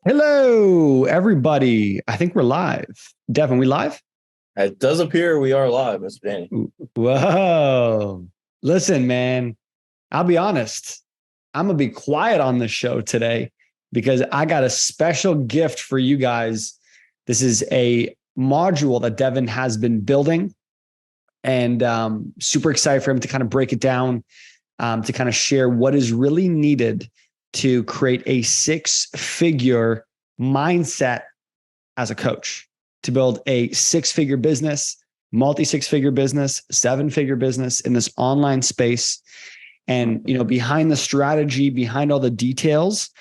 Hello, everybody. I think we're live. Devin, we live? It does appear we are live, Mr. Danny. Whoa. Listen, man, I'll be honest. I'm going to be quiet on this show today because I got a special gift for you guys. This is a module that Devin has been building, and super excited for him to kind of break it down, to kind of share what is really needed to create a six-figure mindset as a coach, to build a six-figure business, multi-six-figure business, seven-figure business in this online space. And, behind the strategy, behind all the details,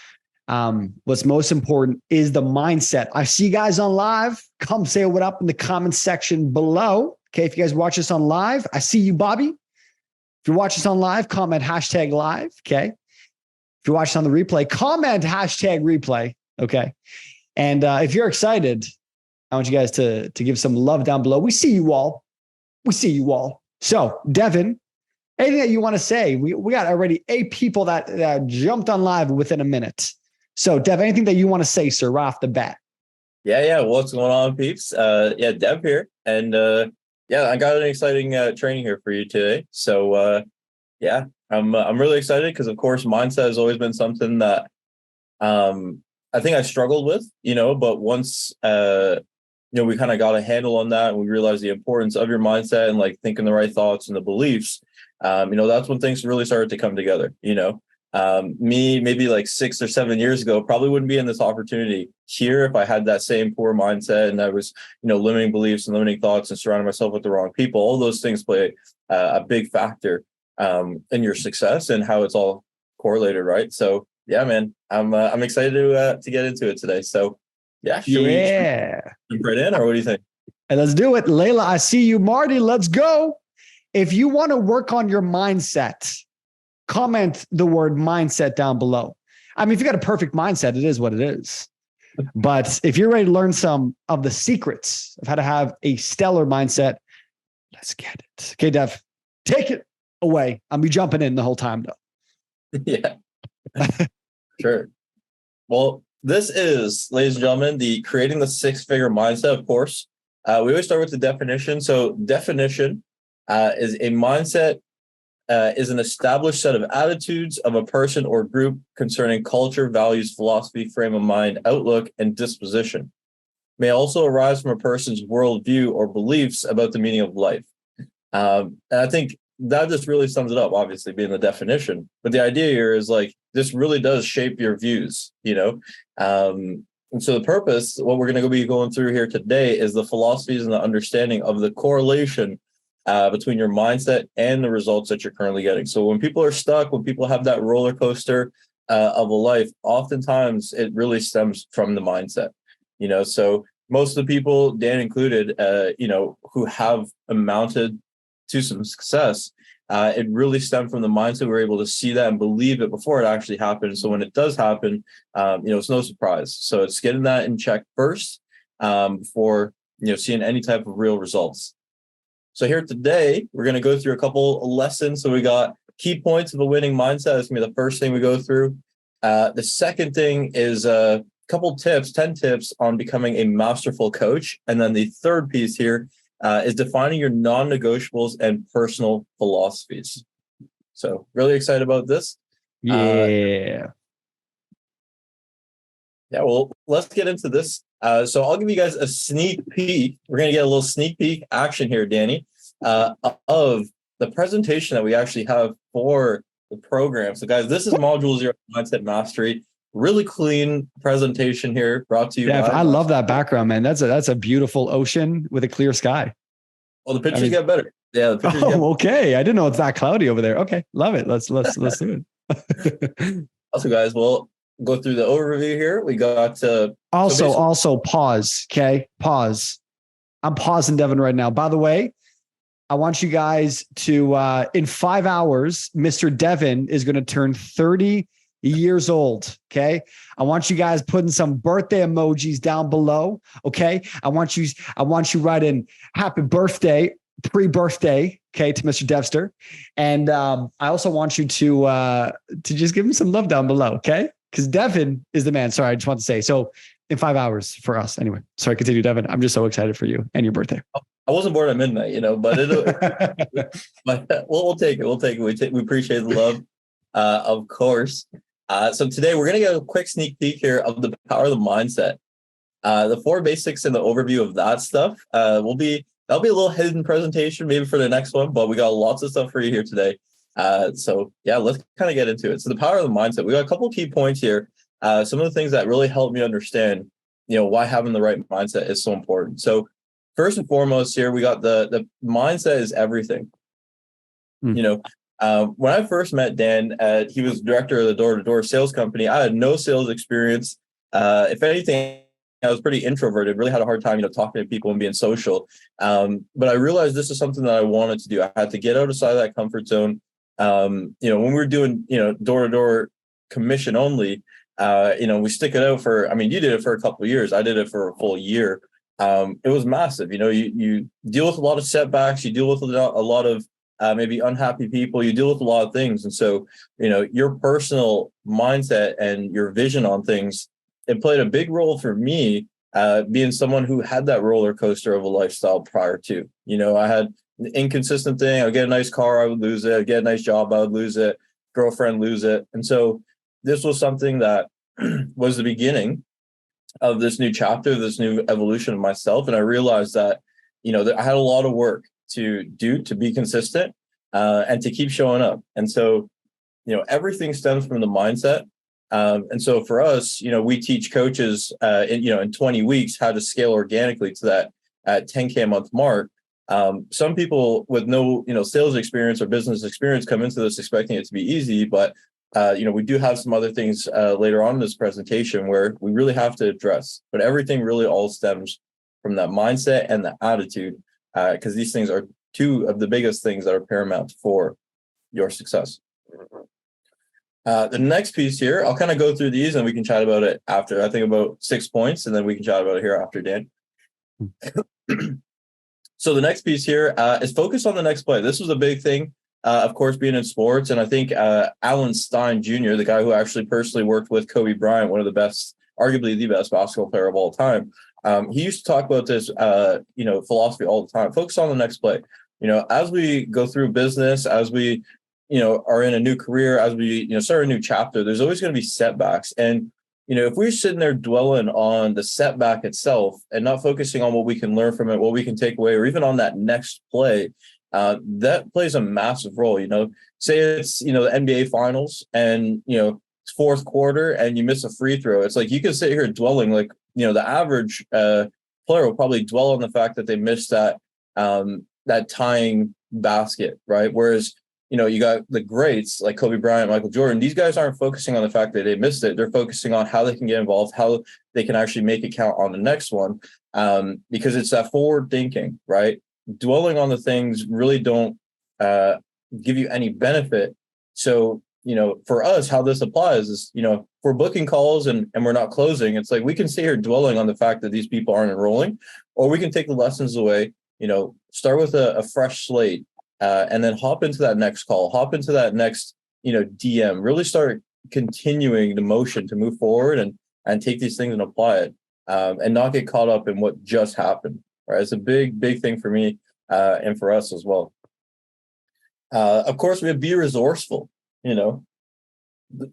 what's most important is the mindset. I see you guys on live. Come say what up in the comment section below. Okay. If you guys watch this on live, I see you, Bobby. If you watch this on live, comment #live. Okay. If you watch this on the replay, comment #replay. Okay. And if you're excited, I want you guys to give some love down below. We see you all. We see you all. So, Devin, anything that you want to say? We got already 8 people that jumped on live within a minute. So, Dev, anything that you want to say, sir, right off the bat? Yeah. What's going on, peeps? Dev here. And I got an exciting training here for you today. So, I'm really excited because, of course, mindset has always been something that I think I struggled with, but once, we kind of got a handle on that and we realized the importance of your mindset and like thinking the right thoughts and the beliefs, that's when things really started to come together. Me maybe like 6 or 7 years ago probably wouldn't be in this opportunity here if I had that same poor mindset and I was, limiting beliefs and limiting thoughts and surrounding myself with the wrong people. All those things play a big factor in your success and how it's all correlated, right? So yeah, man, I'm excited to get into it today. So should we jump right in, or what do you think? And let's do it. Layla, I see you. Marty, let's go. If you want to work on your mindset, comment the word mindset down below. I mean, if you got a perfect mindset, it is what it is. But if you're ready to learn some of the secrets of how to have a stellar mindset, let's get it. Okay, Dev, take it away. I'll be jumping in the whole time, though. Yeah, sure. Well, this is, ladies and gentlemen, the creating the six-figure mindset, of course. We always start with the definition. So definition is a mindset is an established set of attitudes of a person or group concerning culture, values, philosophy, frame of mind, outlook, and disposition. May also arise from a person's worldview or beliefs about the meaning of life. And I think that just really sums it up, obviously, being the definition. But the idea here is like, this really does shape your views, And so the purpose, what we're going to be going through here today is the philosophies and the understanding of the correlation between your mindset and the results that you're currently getting. So when people are stuck, when people have that roller coaster of a life, oftentimes it really stems from the mindset, So most of the people, Dan included, who have amounted to some success, it really stemmed from the mindset. We're able to see that and believe it before it actually happened. So when it does happen, it's no surprise. So it's getting that in check first before, seeing any type of real results. So here today, we're going to go through a couple lessons. So we got key points of a winning mindset. That's going to be the first thing we go through. The second thing is a couple tips, 10 tips on becoming a masterful coach. And then the third piece here is defining your non-negotiables and personal philosophies. So really excited about this. Well, let's get into this. So I'll give you guys a sneak peek. We're going to get a little sneak peek action here, Danny, of the presentation that we actually have for the program. So guys, this is Module 0 Mindset Mastery. Really clean presentation here brought to you. Yeah, I love that background, man. That's a beautiful ocean with a clear sky. Well, the pictures get better. Yeah. The pictures okay. I didn't know it's that cloudy over there. Okay. Love it. Let's do it. Also, guys, we'll go through the overview here. We got also pause. Okay. Pause. I'm pausing Devin right now. By the way, I want you guys to, in 5 hours, Mr. Devin is going to turn 30 years old. Okay. I want you guys putting some birthday emojis down below. Okay. I want you writing happy birthday, pre-birthday. Okay. To Mr. Devster. And, I also want you to just give him some love down below. Okay. because Devyn is the man. Sorry, I just want to say, so in 5 hours for us anyway. Sorry, continue, Devyn. I'm just so excited for you and your birthday. I wasn't born at midnight, but we'll take it. We'll take it. We appreciate the love, of course. So today we're going to get a quick sneak peek here of the power of the mindset. The 4 basics and the overview of that stuff that'll be a little hidden presentation maybe for the next one, but we got lots of stuff for you here today. So yeah, let's kind of get into it. So the power of the mindset, we got a couple of key points here. Some of the things that really help me understand, why having the right mindset is so important. So first and foremost here, we got the mindset is everything. When I first met Dan, he was director of the door-to-door sales company. I had no sales experience. If anything, I was pretty introverted, really had a hard time, talking to people and being social. But I realized this is something that I wanted to do. I had to get outside of that comfort zone. When we were doing, door-to-door commission only, we stick it out for, you did it for a couple of years. I did it for a full year. It was massive. You deal with a lot of setbacks. You deal with a lot of maybe unhappy people. You deal with a lot of things. And so, your personal mindset and your vision on things, it played a big role for me, being someone who had that roller coaster of a lifestyle prior to. I had an inconsistent thing. I would get a nice car, I would lose it. I'd get a nice job, I would lose it. Girlfriend, lose it. And so this was something that was the beginning of this new chapter, this new evolution of myself. And I realized that, that I had a lot of work to do to be consistent and to keep showing up. And so, everything stems from the mindset. And so for us, we teach coaches in 20 weeks how to scale organically to that 10K a month mark. Some people with no, sales experience or business experience come into this expecting it to be easy, but we do have some other things later on in this presentation where we really have to address, but everything really all stems from that mindset and the attitude, because these things are 2 of the biggest things that are paramount for your success. The next piece here, I'll kind of go through these and we can chat about it after. I think about 6 points, and then we can chat about it here after, Dan. So the next piece here is focus on the next play. This was a big thing, of course, being in sports. And I think Alan Stein Jr., the guy who actually personally worked with Kobe Bryant, one of the best, arguably the best basketball player of all time, he used to talk about this, philosophy all the time. Focus on the next play. As we go through business, as we are in a new career, as we, start a new chapter, there's always going to be setbacks. And, if we're sitting there dwelling on the setback itself and not focusing on what we can learn from it, what we can take away, or even on that next play, that plays a massive role. Say it's, the NBA finals and, it's 4th quarter and you miss a free throw. It's like, you can sit here dwelling, like, the average player will probably dwell on the fact that they missed that tying basket, right? Whereas, you got the greats like Kobe Bryant, Michael Jordan. These guys aren't focusing on the fact that they missed it. They're focusing on how they can get involved, how they can actually make it count on the next one, because it's that forward thinking, right? Dwelling on the things really don't give you any benefit. So, for us, how this applies is, if we're booking calls and we're not closing, it's like we can sit here dwelling on the fact that these people aren't enrolling, or we can take the lessons away, start with a fresh slate. And then hop into that next call, hop into that next, DM, really start continuing the motion to move forward and take these things and apply it, and not get caught up in what just happened. Right. It's a big, big thing for me and for us as well. Of course, we have be resourceful.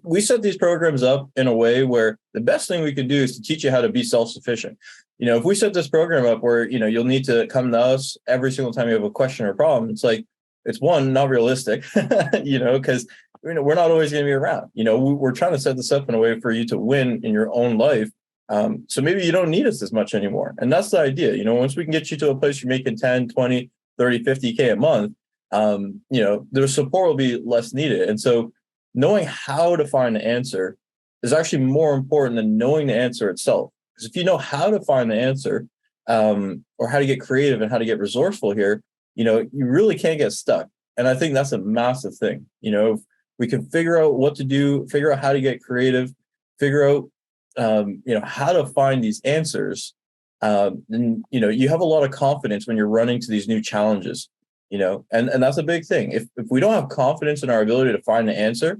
We set these programs up in a way where the best thing we can do is to teach you how to be self-sufficient. If we set this program up where, you'll need to come to us every single time you have a question or a problem, it's like, it's one, not realistic, because we're not always going to be around. We're trying to set this up in a way for you to win in your own life. So maybe you don't need us as much anymore. And that's the idea. Once we can get you to a place you're making 10, 20, 30, 50K a month, the support will be less needed. And so knowing how to find the answer is actually more important than knowing the answer itself. Because if you know how to find the answer, or how to get creative and how to get resourceful here, you really can't get stuck. And I think that's a massive thing. If we can figure out what to do, figure out how to get creative, figure out, how to find these answers, then, you have a lot of confidence when you're running to these new challenges, and that's a big thing. If we don't have confidence in our ability to find the answer,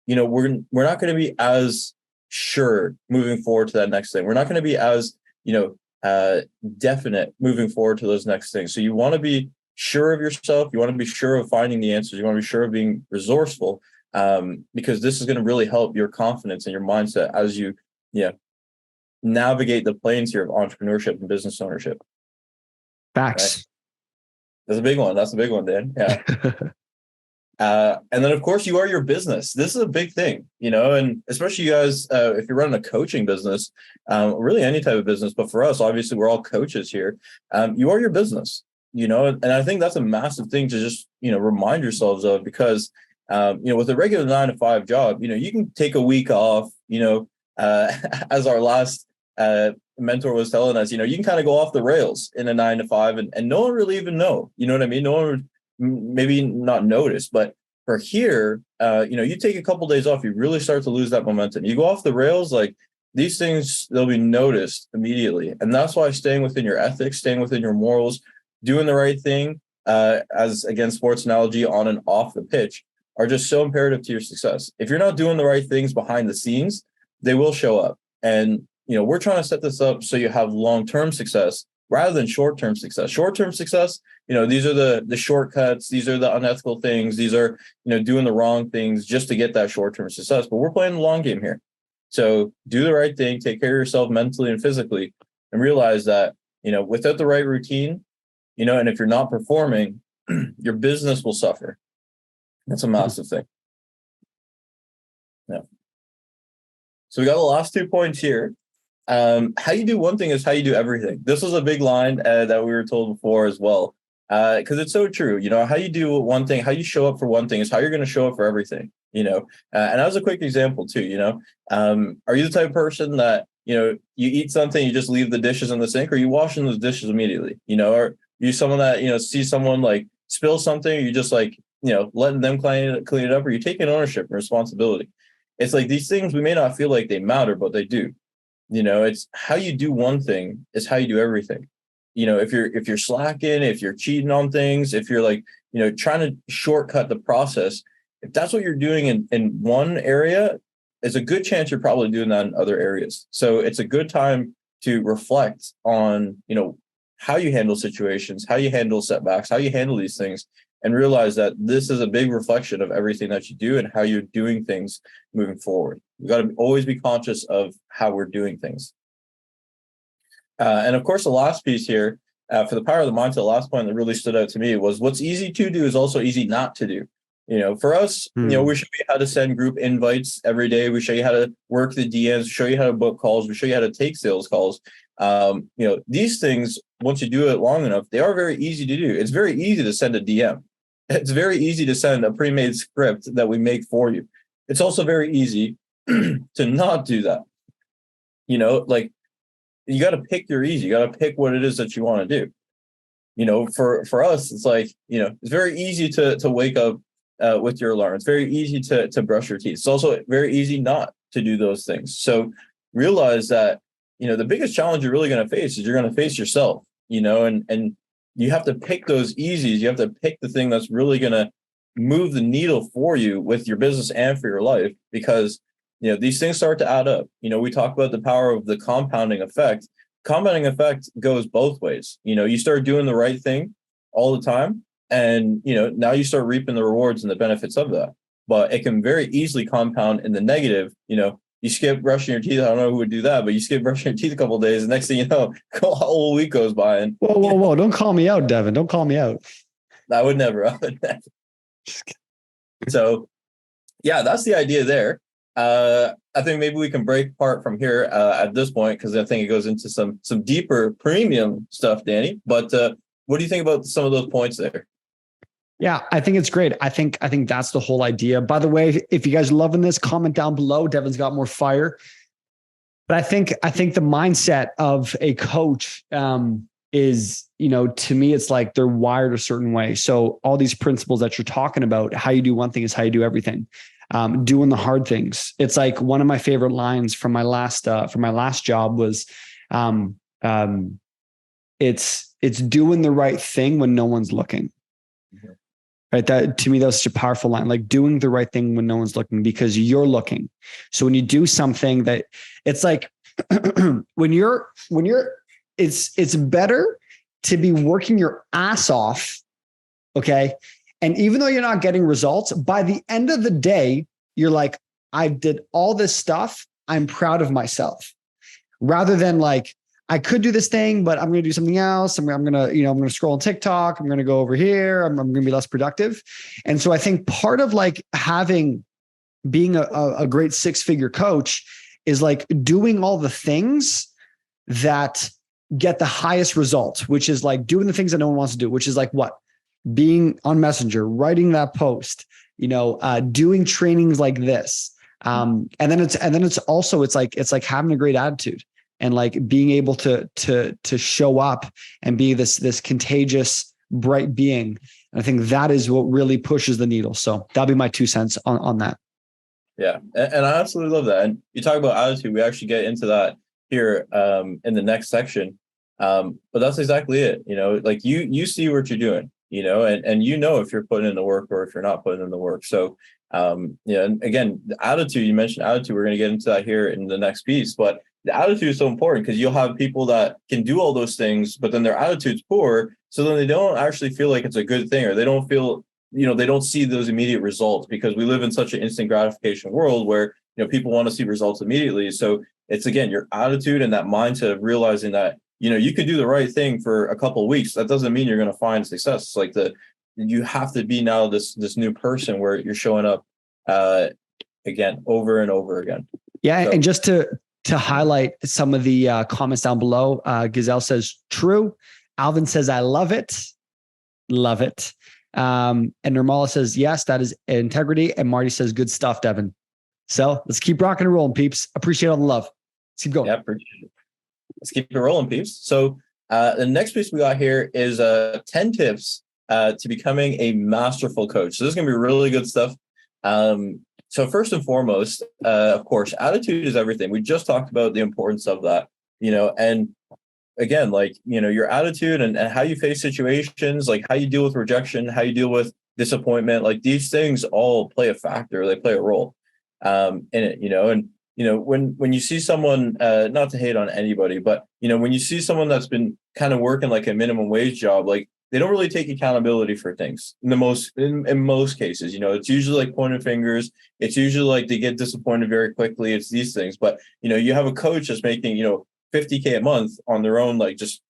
we're not going to be as sure moving forward to that next thing. We're not going to be as, definite moving forward to those next things. So you want to be sure of yourself. You want to be sure of finding the answers. You want to be sure of being resourceful, because this is going to really help your confidence and your mindset as you, navigate the planes here of entrepreneurship and business ownership. Facts. Right? That's a big one. That's a big one, Dan. Yeah. And then, of course, you are your business. This is a big thing, and especially you guys, if you're running a coaching business, really any type of business, but for us, obviously, we're all coaches here. You are your business, and I think that's a massive thing to just, remind yourselves of, because, with a regular 9-to-5 job, you can take a week off, as our last mentor was telling us, you can kind of go off the rails in a 9-to-5 and no one really even know, you know what I mean? No one would maybe not notice, but for here, you take a couple days off, you really start to lose that momentum. You go off the rails, like these things, they'll be noticed immediately. And that's why staying within your ethics, staying within your morals, doing the right thing, as again, sports analogy, on and off the pitch, are just so imperative to your success. If you're not doing the right things behind the scenes, they will show up. And, we're trying to set this up so you have long-term success rather than short-term success. Short-term success, these are the shortcuts. These are the unethical things. These are, doing the wrong things just to get that short-term success. But we're playing the long game here. So do the right thing, take care of yourself mentally and physically, and realize that, without the right routine, and if you're not performing, your business will suffer. That's a massive thing. Yeah. So we got the last 2 points here. How you do one thing is how you do everything. This was a big line that we were told before as well, because it's so true. How you do one thing, how you show up for one thing is how you're going to show up for everything. And as a quick example too, are you the type of person that, you eat something, you just leave the dishes in the sink, or you washing those dishes immediately? Or you someone that, see someone like spill something, or you just like, letting them clean it up, or you taking ownership and responsibility? It's like these things, we may not feel like they matter, but they do. It's how you do one thing is how you do everything. If you're slacking, if you're cheating on things, if you're like, trying to shortcut the process, if that's what you're doing in one area, it's a good chance you're probably doing that in other areas. So it's a good time to reflect on, how you handle situations, how you handle setbacks, how you handle these things, and realize that this is a big reflection of everything that you do and how you're doing things moving forward. We've got to always be conscious of how we're doing things. And of course, the last piece here, for the power of the mindset, the last point that really stood out to me was what's easy to do is also easy not to do. For us, we show you how to send group invites every day. We show you how to work the DMs, show you how to book calls. We show you how to take sales calls. These things, once you do it long enough, they are very easy to do. It's very easy to send a DM. It's very easy to send a pre-made script that we make for you. It's also very easy to not do that. Like you got to pick your easy. You got to pick what it is that you want to do. For us, it's like, it's very easy to wake up with your alarm. It's very easy to brush your teeth. It's also very easy not to do those things. realize that, the biggest challenge you're really going to face is you're going to face yourself, and you have to pick those easies. You have to pick the thing that's really going to move the needle for you with your business and for your life, because, these things start to add up. We talk about the power of the compounding effect. Compounding effect goes both ways. You start doing the right thing all the time, and, now you start reaping the rewards and the benefits of that. But it can very easily compound in the negative. You skip brushing your teeth. I don't know who would do that, but you skip brushing your teeth a couple of days, and next thing you know, a whole week goes by. And whoa! Don't call me out, Devyn. Don't call me out. I would never. So, yeah, that's the idea there. I think maybe we can break apart from here at this point, because I think it goes into some deeper premium stuff, Danny. But what do you think about some of those points there? Yeah, I think it's great. I think that's the whole idea. By the way, if you guys are loving this, comment down below. Devyn's got more fire. But I think the mindset of a coach is, to me, it's like they're wired a certain way. So all these principles that you're talking about, how you do one thing is how you do everything. Doing the hard things. It's like one of my favorite lines from my last job was, it's doing the right thing when no one's looking. Right. That to me, that was such a powerful line, like doing the right thing when no one's looking because you're looking. So when you do something that it's like when you're it's better to be working your ass off. Okay. And even though you're not getting results, by the end of the day, you're like, I did all this stuff. I'm proud of myself rather than like, I could do this thing, but I'm going to do something else. I'm going to, I'm going to scroll on TikTok. I'm going to go over here. I'm going to be less productive. And so I think part of like being a great 6-figure coach is like doing all the things that get the highest results, which is like doing the things that no one wants to do, which is like what? Being on Messenger, writing that post, doing trainings like this. And then it's also, it's like having a great attitude and like being able to show up and be this contagious, bright being. And I think that is what really pushes the needle. So that'll be my 2 cents on that. Yeah. And I absolutely love that. And you talk about attitude. We actually get into that here in the next section. But that's exactly it. Like you see what you're doing, and if you're putting in the work or if you're not putting in the work. So, and again, the attitude, you mentioned attitude, we're going to get into that here in the next piece, but the attitude is so important because you'll have people that can do all those things, but then their attitude's poor. So then they don't actually feel like it's a good thing, or they don't feel, they don't see those immediate results because we live in such an instant gratification world where, people want to see results immediately. So it's, again, your attitude and that mindset of realizing that, you could do the right thing for a couple of weeks. That doesn't mean you're going to find success. It's like you have to be now this new person where you're showing up again, over and over again. Yeah. So, and just to highlight some of the comments down below, Gazelle says, true. Alvin says, I love it. Love it. And Nirmala says, yes, that is integrity. And Marty says, good stuff, Devyn. So let's keep rocking and rolling, peeps. Appreciate all the love. Let's keep going. Yeah, appreciate it. Let's keep it rolling, peeps. So the next piece we got here is 10 tips to becoming a masterful coach. So this is going to be really good stuff. So first and foremost, of course, attitude is everything. We just talked about the importance of that, and again, like, your attitude and how you face situations, like how you deal with rejection, how you deal with disappointment, like these things all play a factor. They play a role in it, and when you see someone, not to hate on anybody, but, when you see someone that's been kind of working like a minimum wage job, like they don't really take accountability for things in most cases. It's usually like pointing fingers. It's usually like they get disappointed very quickly. It's these things. But, you have a coach that's making, $50K a month on their own, like just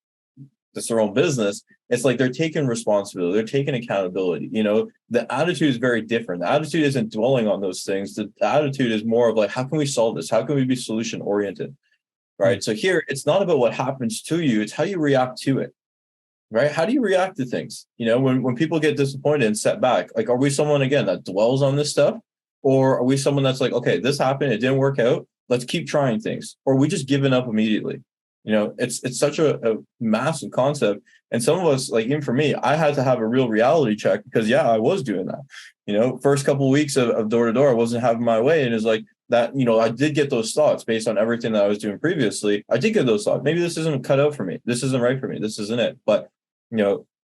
their own business. It's like they're taking responsibility. They're taking accountability. The attitude is very different. The attitude isn't dwelling on those things. The attitude is more of like, how can we solve this? How can we be solution oriented? Right. So here, it's not about what happens to you. It's how you react to it. Right. How do you react to things? When people get disappointed and set back, like, are we someone, again, that dwells on this stuff? Or are we someone that's like, okay, this happened, it didn't work out, let's keep trying things? Or are we just giving up immediately? It's such a massive concept. And some of us, like even for me, I had to have a real reality check because, yeah, I was doing that. First couple of weeks of door to door, I wasn't having my way. And it's like that, I did get those thoughts based on everything that I was doing previously. I did get those thoughts. Maybe this isn't cut out for me. This isn't right for me. This isn't it. But,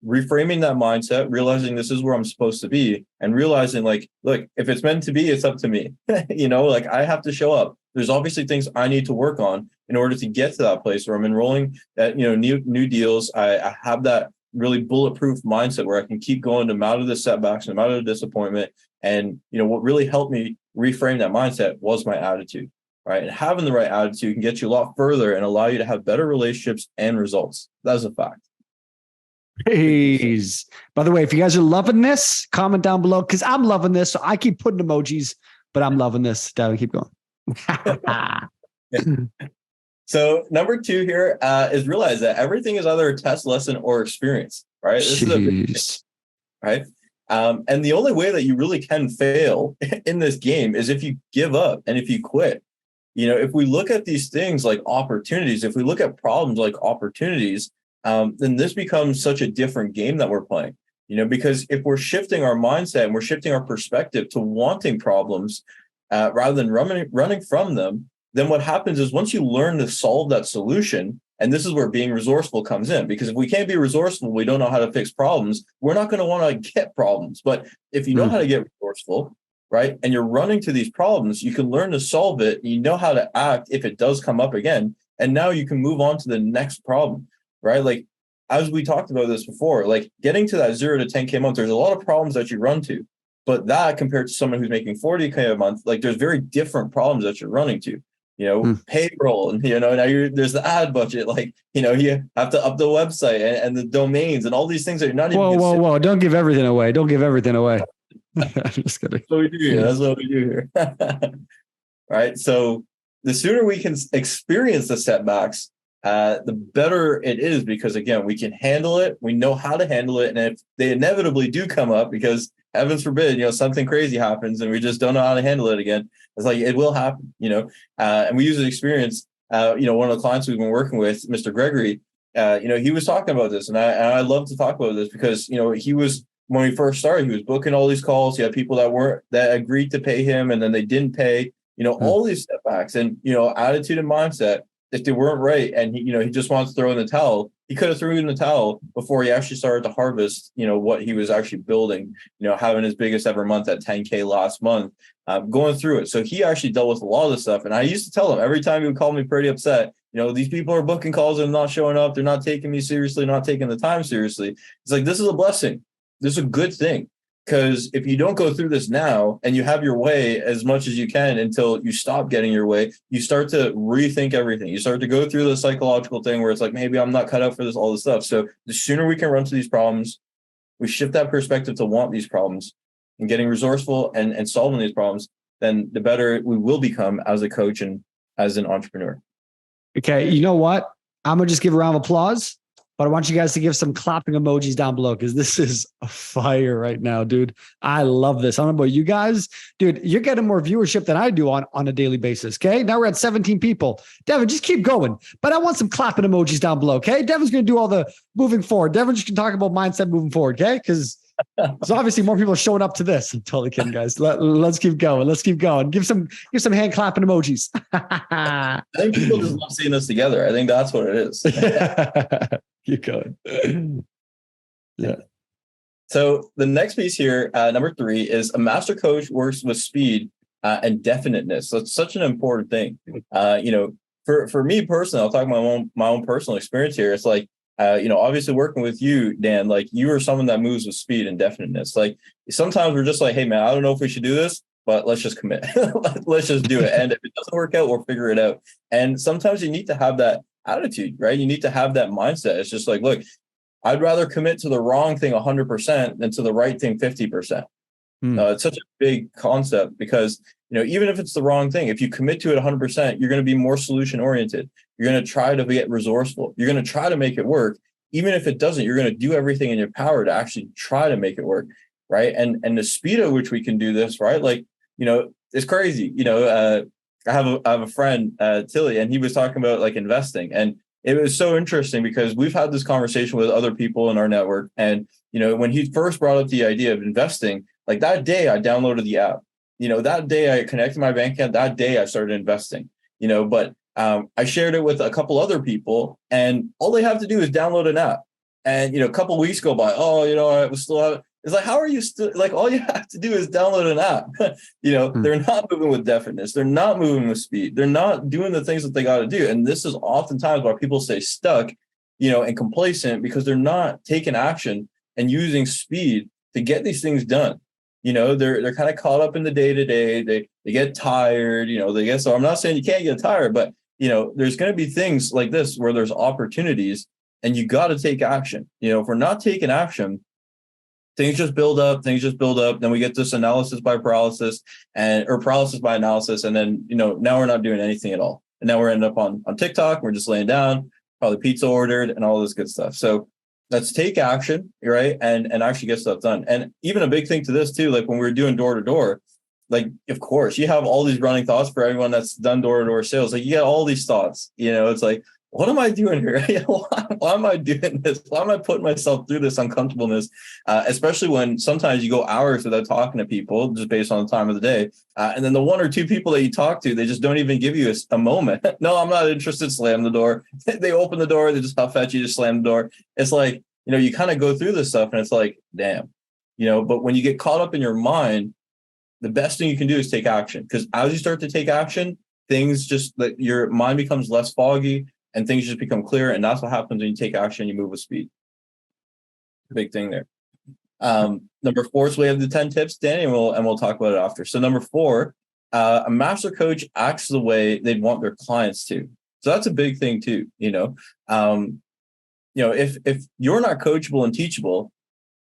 reframing that mindset, realizing this is where I'm supposed to be, and realizing like, look, if it's meant to be, it's up to me. Like I have to show up. There's obviously things I need to work on in order to get to that place where I'm enrolling at, new deals. I have that really bulletproof mindset where I can keep going no matter the setbacks, no matter the disappointment. And, what really helped me reframe that mindset was my attitude, right? And having the right attitude can get you a lot further and allow you to have better relationships and results. That's a fact. Please. By the way, if you guys are loving this, comment down below because I'm loving this. So I keep putting emojis, but I'm loving this. Devyn, keep going. So number 2 here is realize that everything is either a test, lesson, or experience, right? This is a big thing, right? And the only way that you really can fail in this game is if you give up and if you quit. If we look at these things like opportunities, if we look at problems like opportunities, then this becomes such a different game that we're playing, because if we're shifting our mindset and we're shifting our perspective to wanting problems rather than running from them, then what happens is once you learn to solve that solution And this is where being resourceful comes in, because if we can't be resourceful, we don't know how to fix problems, we're not going to want to get problems. But if you know how to get resourceful, right, and you're running to these problems, you can learn to solve it. You know how to act if it does come up again. And now you can move on to the next problem, right? Like, as we talked about this before, like getting to that 0 to 10K a month, there's a lot of problems that you run to. But that compared to someone who's making 40K a month, like there's very different problems that you're running to. Payroll, and now there's the ad budget, like you have to up the website and the domains and all these things that you're not even. Whoa! Don't give everything away. Don't give everything away. I'm just kidding. That's what we do here. That's what we do here. Right. So the sooner we can experience the setbacks, the better it is, because again, we can handle it. We know how to handle it, and if they inevitably do come up, because heavens forbid, something crazy happens and we just don't know how to handle it again. It's like, it will happen, and we use an experience. One of the clients we've been working with, Mr. Gregory, he was talking about this, and I love to talk about this because, he was, when we first started, he was booking all these calls. He had people that agreed to pay him, and then they didn't pay, all these setbacks, and, attitude and mindset. If they weren't right, and he just wants to throw in the towel, he could have thrown in the towel before he actually started to harvest, what he was actually building, having his biggest ever month at 10K last month, going through it. So he actually dealt with a lot of this stuff. And I used to tell him every time he would call me pretty upset, these people are booking calls and not showing up. They're not taking me seriously, not taking the time seriously. It's like, this is a blessing. This is a good thing. Because if you don't go through this now and you have your way as much as you can until you stop getting your way, you start to rethink everything. You start to go through the psychological thing where it's like, maybe I'm not cut out for this, all this stuff. So the sooner we can run to these problems, we shift that perspective to want these problems and getting resourceful and solving these problems, then the better we will become as a coach and as an entrepreneur. Okay. You know what? I'm going to just give a round of applause. But I want you guys to give some clapping emojis down below, because this is a fire right now, dude. I love this. I don't know about you guys. Dude, you're getting more viewership than I do on a daily basis, okay? Now we're at 17 people. Devyn, just keep going. But I want some clapping emojis down below, okay? Devyn's going to do all the moving forward. Devyn just can talk about mindset moving forward, okay? Because there's obviously more people showing up to this. I'm totally kidding, guys. Let's keep going. Let's keep going. Give some hand clapping emojis. I think people just love seeing us together. I think that's what it is. Keep going. Yeah. So the next piece here, number 3, is a master coach works with speed and definiteness. So it's such an important thing. For me personally, I'll talk about my own personal experience here. It's like, obviously working with you, Dan, like you are someone that moves with speed and definiteness. Like sometimes we're just like, hey man, I don't know if we should do this, but let's just commit. Let's just do it. And if it doesn't work out, we'll figure it out. And sometimes you need to have that attitude, right? You need to have that mindset. It's just like, look, I'd rather commit to the wrong thing 100% than to the right thing 50%. It's such a big concept because, even if it's the wrong thing, if you commit to it 100%, you're going to be more solution oriented. You're going to try to get resourceful. You're going to try to make it work. Even if it doesn't, you're going to do everything in your power to actually try to make it work. Right. And the speed at which we can do this, right? Like, it's crazy. I have a friend, Tilly, and he was talking about like investing, and it was so interesting because we've had this conversation with other people in our network. And, when he first brought up the idea of investing, like that day I downloaded the app, that day I connected my bank account, that day I started investing, but I shared it with a couple other people, and all they have to do is download an app. And, a couple of weeks go by, I was still out. It's like, how are you still, like, all you have to do is download an app. They're not moving with definiteness. They're not moving with speed. They're not doing the things that they got to do. And this is oftentimes why people stay stuck, and complacent, because they're not taking action and using speed to get these things done. They're kind of caught up in the day to day. They get tired, so I'm not saying you can't get tired, but, there's going to be things like this where there's opportunities and you got to take action. If we're not taking action, things just build up. Then we get this analysis by paralysis or paralysis by analysis. And then, now we're not doing anything at all. And now we're ending up on TikTok. We're just laying down, probably pizza ordered and all this good stuff. So let's take action, right? And actually get stuff done. And even a big thing to this too, like when we're doing door to door, like, of course, you have all these running thoughts for everyone that's done door to door sales. Like you get all these thoughts, it's like, what am I doing here? Why am I doing this? Why am I putting myself through this uncomfortableness? Especially when sometimes you go hours without talking to people just based on the time of the day. And then the one or two people that you talk to, they just don't even give you a moment. No, I'm not interested. Slam the door. They open the door. They just huff at you, just slam the door. It's like, you kind of go through this stuff and it's like, damn, but when you get caught up in your mind, the best thing you can do is take action. Because as you start to take action, things just like your mind becomes less foggy and things just become clear. And that's what happens when you take action, you move with speed. Big thing there. Number 4, so we have the 10 tips, Danny, and we'll talk about it after. So number 4, a master coach acts the way they'd want their clients to. So that's a big thing too. If you're not coachable and teachable,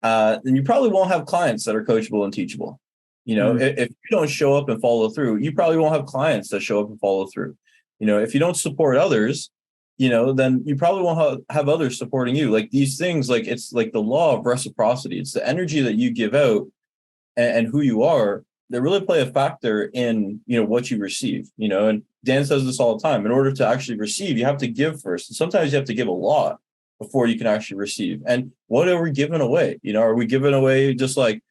then you probably won't have clients that are coachable and teachable. If you don't show up and follow through, you probably won't have clients that show up and follow through. If you don't support others, then you probably won't have others supporting you. Like these things, like it's like the law of reciprocity. It's the energy that you give out and who you are that really play a factor in, what you receive, and Dan says this all the time. In order to actually receive, you have to give first. And sometimes you have to give a lot before you can actually receive. And what are we giving away? Are we giving away just like,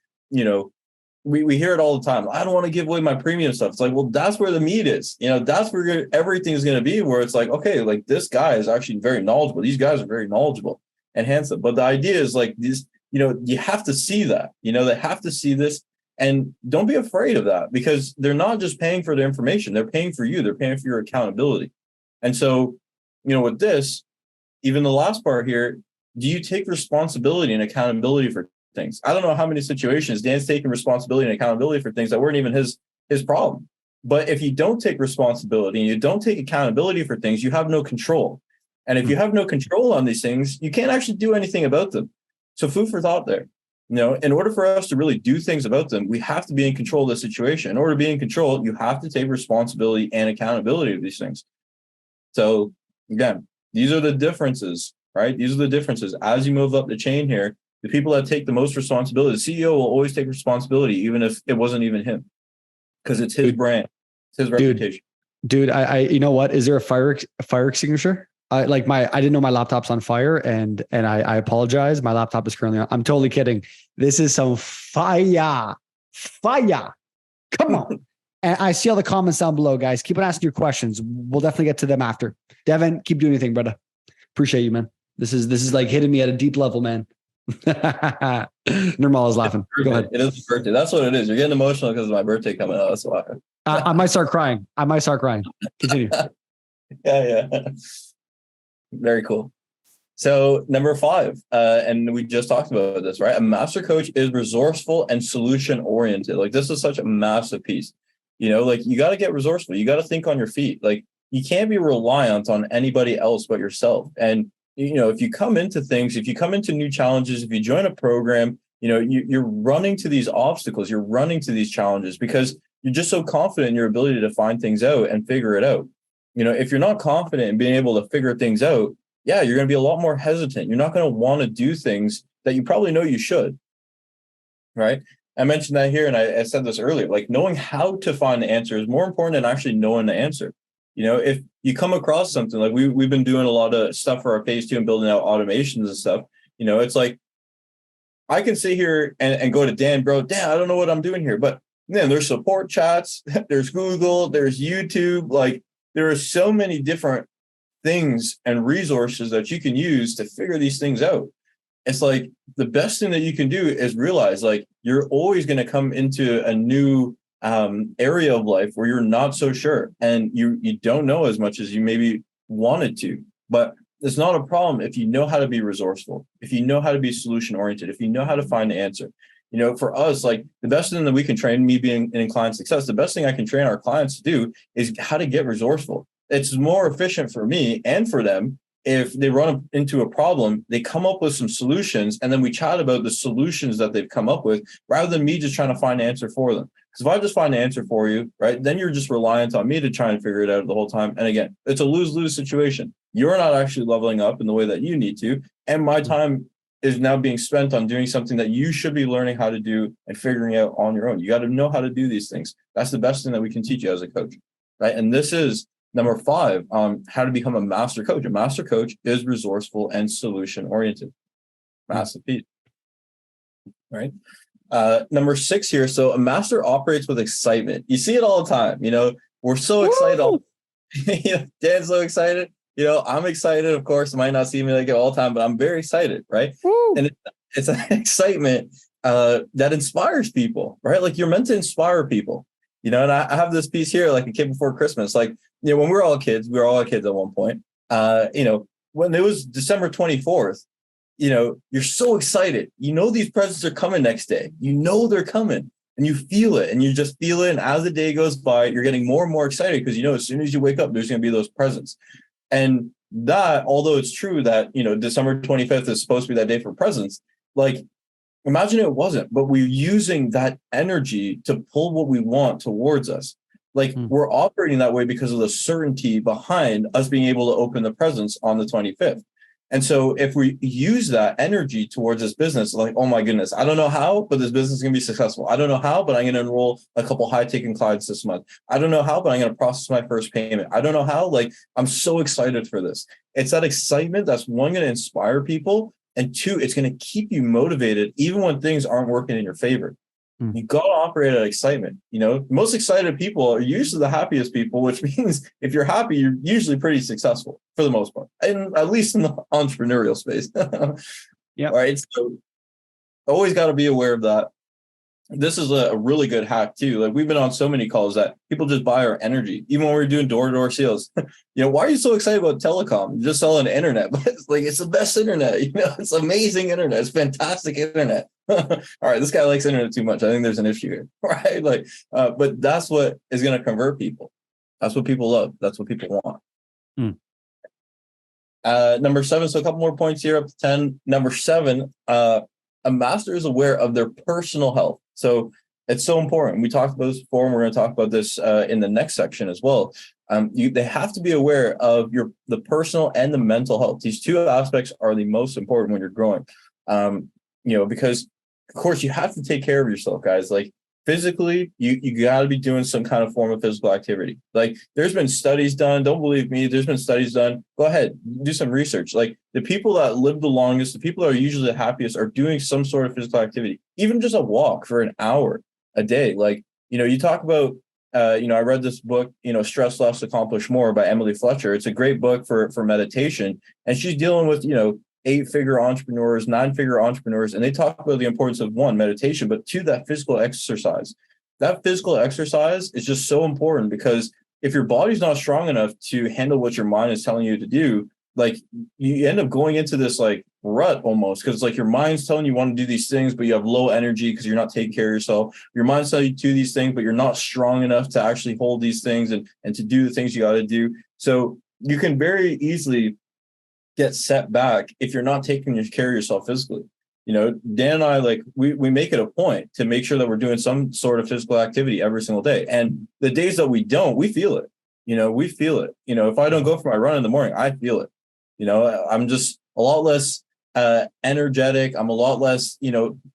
we hear it all the time. I don't want to give away my premium stuff. It's like, well, that's where the meat is. That's where everything is going to be, where it's like, okay, like this guy is actually very knowledgeable. These guys are very knowledgeable and handsome. But the idea is like this, you have to see that, they have to see this, and don't be afraid of that, because they're not just paying for their information. They're paying for you. They're paying for your accountability. And so, with this, even the last part here, do you take responsibility and accountability for things? I don't know how many situations Dan's taking responsibility and accountability for things that weren't even his problem. But if you don't take responsibility and you don't take accountability for things, you have no control. And if you have no control on these things, you can't actually do anything about them. So food for thought there. In order for us to really do things about them, we have to be in control of the situation. In order to be in control, you have to take responsibility and accountability of these things. So again, these are the differences, right? These are the differences. As you move up the chain here, the people that take the most responsibility, the CEO will always take responsibility, even if it wasn't even him, because it's his brand, it's his reputation. Dude, I you know what? Is there a fire extinguisher? I didn't know my laptop's on fire, and I apologize. My laptop is currently on. I'm totally kidding. This is some fire. Come on. And I see all the comments down below, guys. Keep on asking your questions. We'll definitely get to them after. Devyn, keep doing your thing, brother. Appreciate you, man. This is like hitting me at a deep level, man. Nirmal is laughing. Go ahead. It is his birthday. That's what it is. You're getting emotional because of my birthday coming up. That's why. I might start crying. Continue. Yeah. Very cool. So number 5, and we just talked about this, right? A master coach is resourceful and solution oriented. Like this is such a massive piece. Like you got to get resourceful. You got to think on your feet. Like you can't be reliant on anybody else but yourself. And if you come into things, if you come into new challenges, if you join a program, you're running to these obstacles, you're running to these challenges because you're just so confident in your ability to find things out and figure it out. If you're not confident in being able to figure things out, yeah, you're going to be a lot more hesitant. You're not going to want to do things that you probably know you should, right? I mentioned that here, and I said this earlier, like knowing how to find the answer is more important than actually knowing the answer. If you come across something like we've been doing a lot of stuff for our phase 2 and building out automations and stuff, it's like I can sit here and go to Dan, bro, Dan, I don't know what I'm doing here. But man, there's support chats, there's Google, there's YouTube. Like there are so many different things and resources that you can use to figure these things out. It's like the best thing that you can do is realize like you're always going to come into a new area of life where you're not so sure and you don't know as much as you maybe wanted to, but it's not a problem if you know how to be resourceful, if you know how to be solution oriented, if you know how to find the answer. For us, like the best thing that we can train, me being in client success, the best thing I can train our clients to do is how to get resourceful. It's more efficient for me and for them if they run into a problem, they come up with some solutions, and then we chat about the solutions that they've come up with rather than me just trying to find an answer for them. Because if I just find an answer for you, right, then you're just reliant on me to try and figure it out the whole time. And again, it's a lose-lose situation. You're not actually leveling up in the way that you need to. And my time is now being spent on doing something that you should be learning how to do and figuring out on your own. You got to know how to do these things. That's the best thing that we can teach you as a coach, right? And this is Number 5, how to become a master coach. A master coach is resourceful and solution oriented. Massive piece, right? Number 6 here. So a master operates with excitement. You see it all the time. We're so excited. Dan's so excited. I'm excited. Of course, I might not see me like it all the time, but I'm very excited, right? Woo. And it's an excitement that inspires people, right? Like you're meant to inspire people. And I have this piece here, like A Kid Before Christmas. Like, when we were all kids at one point. When it was December 24th, you're so excited. These presents are coming next day. They're coming, and you feel it, and you just feel it. And as the day goes by, you're getting more and more excited because as soon as you wake up, there's going to be those presents. And that, although it's true that December 25th is supposed to be that day for presents, like imagine it wasn't, but we're using that energy to pull what we want towards us. Like we're operating that way because of the certainty behind us being able to open the presents on the 25th. And so if we use that energy towards this business, like, oh my goodness, I don't know how, but this business is going to be successful. I don't know how, but I'm going to enroll a couple high-taking clients this month. I don't know how, but I'm going to process my first payment. I don't know how, like, I'm so excited for this. It's that excitement that's, one, going to inspire people, and 2, it's going to keep you motivated even when things aren't working in your favor. You got to operate at excitement. Most excited people are usually the happiest people, which means if you're happy, you're usually pretty successful for the most part, and at least in the entrepreneurial space. Yeah. All right. So always got to be aware of that. This is a really good hack too. Like we've been on so many calls that people just buy our energy, even when we're doing door-to-door sales. Why are you so excited about telecom? You're just selling the internet, but it's the best internet. It's amazing internet. It's fantastic internet. All right, this guy likes internet too much. I think there's an issue here, right? But that's what is going to convert people. That's what people love. That's what people want. Number 7. So a couple more points here up to 10. Number 7, a master is aware of their personal health. So it's so important. We talked about this before, and we're going to talk about this in the next section as well. They have to be aware of the personal and the mental health. These 2 aspects are the most important when you're growing. Because of course you have to take care of yourself, guys. Like physically, you got to be doing some kind of form of physical activity. Like there's been studies done. Don't believe me. There's been studies done. Go ahead, do some research. Like the people that live the longest, the people that are usually the happiest are doing some sort of physical activity, even just a walk for an hour a day. Like, you talk about, I read this book, Stress Less, Accomplish More by Emily Fletcher. It's a great book for meditation. And she's dealing with, 8-figure entrepreneurs, 9-figure entrepreneurs, and they talk about the importance of 1, meditation, but 2, that physical exercise. That physical exercise is just so important because if your body's not strong enough to handle what your mind is telling you to do, like you end up going into this like rut almost, because like your mind's telling you want to do these things, but you have low energy because you're not taking care of yourself. Your mind's telling you to do these things, but you're not strong enough to actually hold these things and to do the things you got to do. So you can very easily get set back if you're not taking care of yourself physically. Dan and I, like we make it a point to make sure that we're doing some sort of physical activity every single day. And the days that we don't, we feel it. We feel it. If I don't go for my run in the morning, I feel it. I'm just a lot less energetic. I'm a lot less,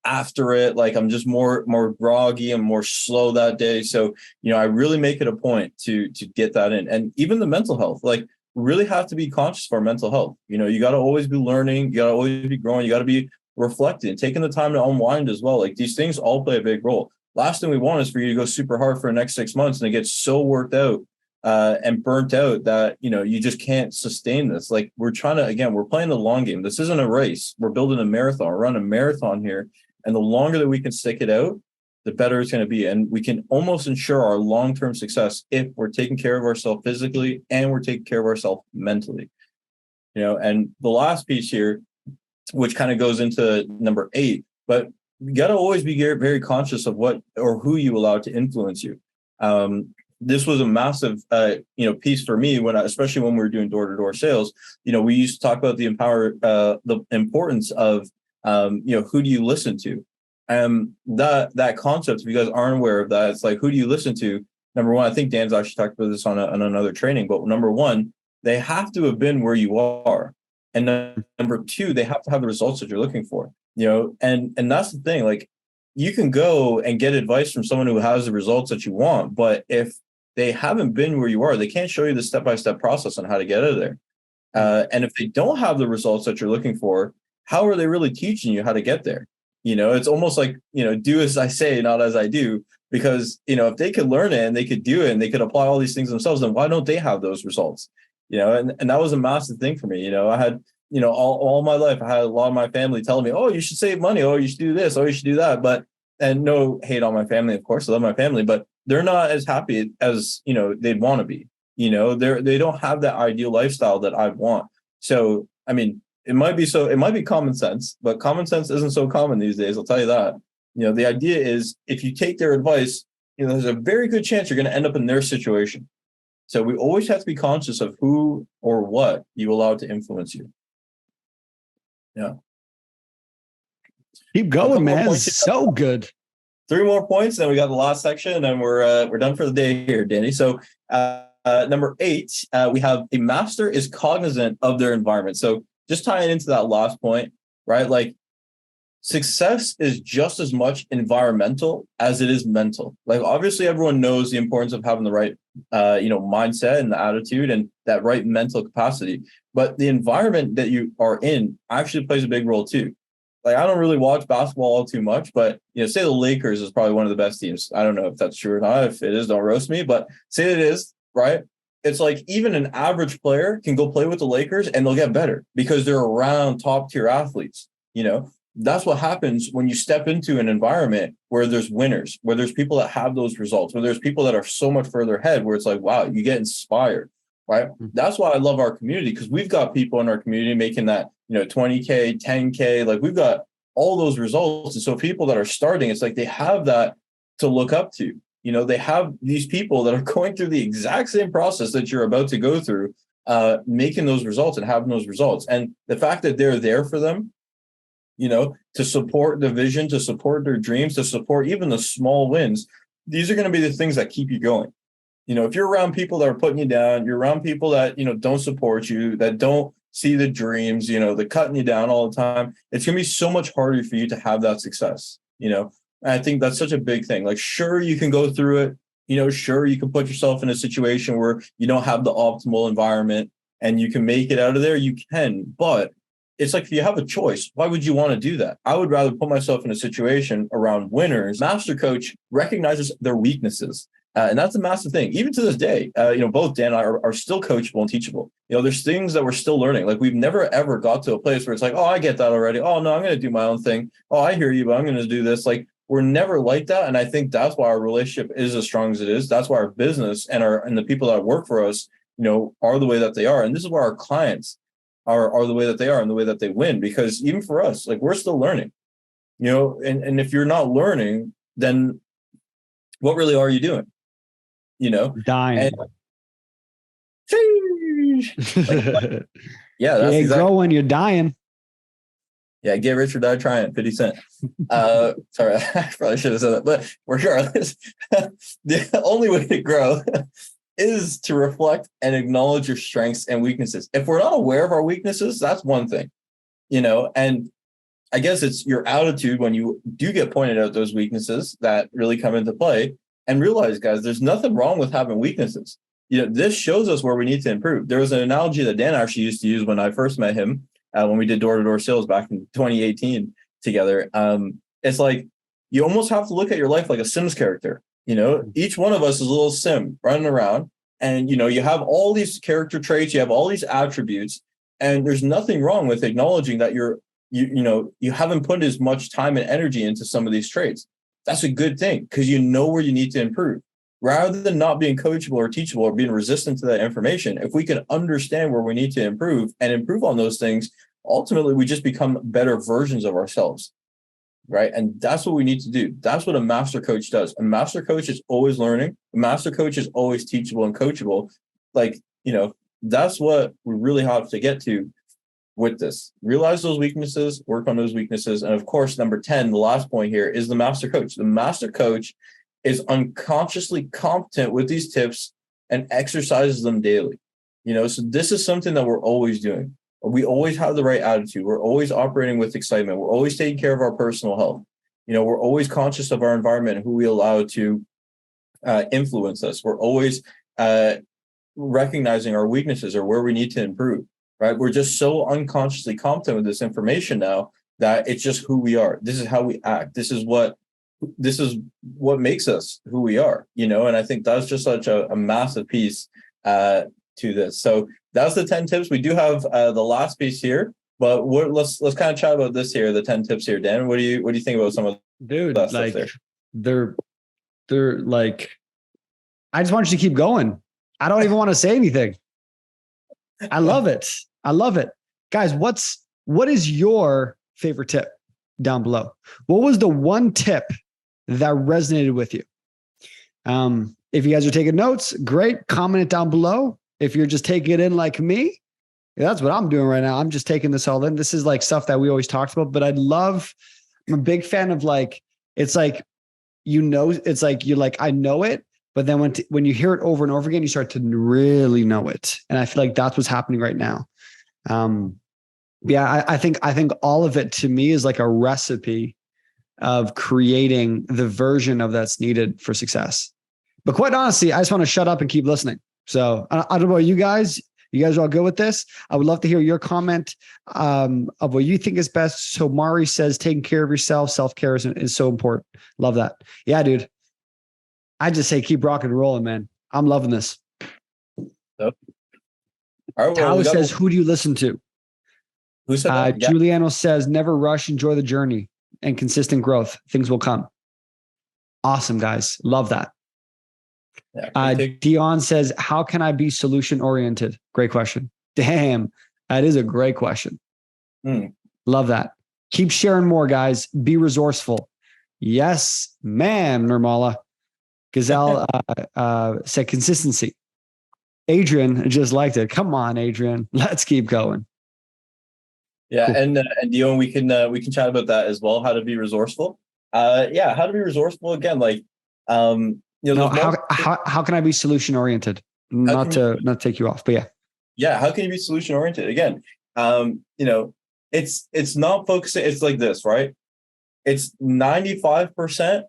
after it. Like I'm just more groggy and more slow that day. So, I really make it a point to get that in. And even the mental health, like really have to be conscious of our mental health. You got to always be learning. You got to always be growing. You got to be reflecting, taking the time to unwind as well. Like these things all play a big role. Last thing we want is for you to go super hard for the next 6 months and it gets so worked out and burnt out that, you just can't sustain this. Like we're playing the long game. This isn't a race. We're building a marathon. We're running a marathon here. And the longer that we can stick it out, the better it's going to be. And we can almost ensure our long-term success if we're taking care of ourselves physically and we're taking care of ourselves mentally. And the last piece here, which kind of goes into number 8, but you got to always be very conscious of what or who you allow to influence you. This was a massive, piece for me especially when we were doing door-to-door sales. We used to talk about the importance of, who do you listen to? That concept, if you guys aren't aware of that, it's like, who do you listen to? Number 1, I think Dan's actually talked about this on another training, but number 1, they have to have been where you are. And number 2, they have to have the results that you're looking for, and that's the thing. Like you can go and get advice from someone who has the results that you want, but if they haven't been where you are. They can't show you the step-by-step process on how to get out of there. And if they don't have the results that you're looking for, how are they really teaching you how to get there? It's almost like, do as I say, not as I do, because, if they could learn it and they could do it and they could apply all these things themselves, then why don't they have those results? And that was a massive thing for me. I had, all my life, I had a lot of my family telling me, oh, you should save money. Oh, you should do this. Oh, you should do that. And no hate on my family, of course, I love my family, but they're not as happy as, they'd want to be. They don't have that ideal lifestyle that I want. So, I mean, it might be common sense, but common sense isn't so common these days. I'll tell you that. The idea is if you take their advice, there's a very good chance you're going to end up in their situation. So we always have to be conscious of who or what you allow to influence you. Yeah. Keep going, man. So good. 3 more points, then we got the last section, and then we're done for the day here, Danny. So number 8, we have a master is cognizant of their environment. So just tying into that last point, right? Like success is just as much environmental as it is mental. Like obviously everyone knows the importance of having the right mindset and the attitude and that right mental capacity, but the environment that you are in actually plays a big role too. Like I don't really watch basketball all too much, but say the Lakers is probably one of the best teams. I don't know if that's true or not. If it is, don't roast me, but say it is, right? It's like even an average player can go play with the Lakers and they'll get better because they're around top tier athletes. That's what happens when you step into an environment where there's winners, where there's people that have those results, where there's people that are so much further ahead, where it's like, wow, you get inspired, right? That's why I love our community, because we've got people in our community making that, 20K, 10K, like we've got all those results. And so people that are starting, it's like they have that to look up to. They have these people that are going through the exact same process that you're about to go through, making those results and having those results. And the fact that they're there for them, to support the vision, to support their dreams, to support even the small wins, these are going to be the things that keep you going. If you're around people that are putting you down, you're around people that, don't support you, that don't see the dreams, they're cutting you down all the time, it's going to be so much harder for you to have that success. And I think that's such a big thing. Like, sure, you can go through it, sure, you can put yourself in a situation where you don't have the optimal environment and you can make it out of there, you can, but it's like if you have a choice, why would you want to do that? I would rather put myself in a situation around winners. Master coach recognizes their weaknesses. And that's a massive thing. Even to this day, both Dan and I are still coachable and teachable. There's things that we're still learning. Like we've never, ever got to a place where it's like, oh, I get that already. Oh, no, I'm going to do my own thing. Oh, I hear you, but I'm going to do this. Like we're never like that. And I think that's why our relationship is as strong as it is. That's why our business and the people that work for us, are the way that they are. And this is where our clients are the way that they are and the way that they win, because even for us, like we're still learning, and if you're not learning, then what really are you doing? Dying. Yeah, that's exactly. Growing, you're dying. Yeah, get rich or die trying, 50 Cent. Sorry, I probably should have said that, but regardless, the only way to grow is to reflect and acknowledge your strengths and weaknesses. If we're not aware of our weaknesses, that's one thing, and I guess it's your attitude when you do get pointed out those weaknesses that really come into play, and realize, guys, there's nothing wrong with having weaknesses. This shows us where we need to improve. There was an analogy that Dan actually used to use when I first met him, when we did door-to-door sales back in 2018 together. It's like you almost have to look at your life like a Sims character. Each one of us is a little sim running around, and, you have all these character traits, you have all these attributes, and there's nothing wrong with acknowledging that you haven't put as much time and energy into some of these traits. That's a good thing, because you know where you need to improve. Rather than not being coachable or teachable or being resistant to that information, if we can understand where we need to improve and improve on those things, ultimately we just become better versions of ourselves. Right. And that's what we need to do. That's what a master coach does. A master coach is always learning. A master coach is always teachable and coachable. Like, that's what we really have to get to with this. Realize those weaknesses, work on those weaknesses. And of course, number 10, the last point here, is the master coach. The master coach is unconsciously competent with these tips and exercises them daily. So this is something that we're always doing. We always have the right attitude. We're always operating with excitement. We're always taking care of our personal health. We're always conscious of our environment and who we allow to influence us. We're always recognizing our weaknesses or where we need to improve, right? We're just so unconsciously competent with this information now that it's just who we are. This is how we act. This is what makes us who we are, and I think that's just such a massive piece to this. So that's the 10 tips. We do have the last piece here, but let's kind of chat about this here, the 10 tips here. Dan, what do you think about some of that stuff there? They're like, I just want you to keep going. I don't even want to say anything. I love it. Guys, what is your favorite tip down below? What was the one tip that resonated with you? If you guys are taking notes, great. Comment it down below. If you're just taking it in like me, that's what I'm doing right now. I'm just taking this all in. This is like stuff that we always talked about, but I'm a big fan of like, it's like, it's like, you're like, I know it, but then when you hear it over and over again, you start to really know it. And I feel like that's what's happening right now. I think all of it to me is like a recipe of creating the version of that's needed for success. But quite honestly, I just want to shut up and keep listening. So I don't know about you guys. You guys are all good with this? I would love to hear your comment of what you think is best. So Mari says, taking care of yourself, self-care is so important. Love that. Yeah, dude. I just say, keep rocking and rolling, man. I'm loving this. Yep. All right, Tao says, who do you listen to? Who said that? Giuliano says, never rush, enjoy the journey and consistent growth. Things will come. Awesome, guys. Love that. Yeah, Dion says, how can I be solution oriented? Great question. Damn, that is a great question. Love that. Keep sharing more, guys. Be resourceful. Yes, ma'am, Nirmala. Gazelle said consistency. Adrian just liked it. Come on, Adrian. Let's keep going. Yeah, cool. And Dion, we can chat about that as well. How to be resourceful. How to be resourceful again. Like, how can I be solution oriented? Not to take you off, but yeah. Yeah, how can you be solution oriented? Again, it's not focusing. It's like this, right? It's 95%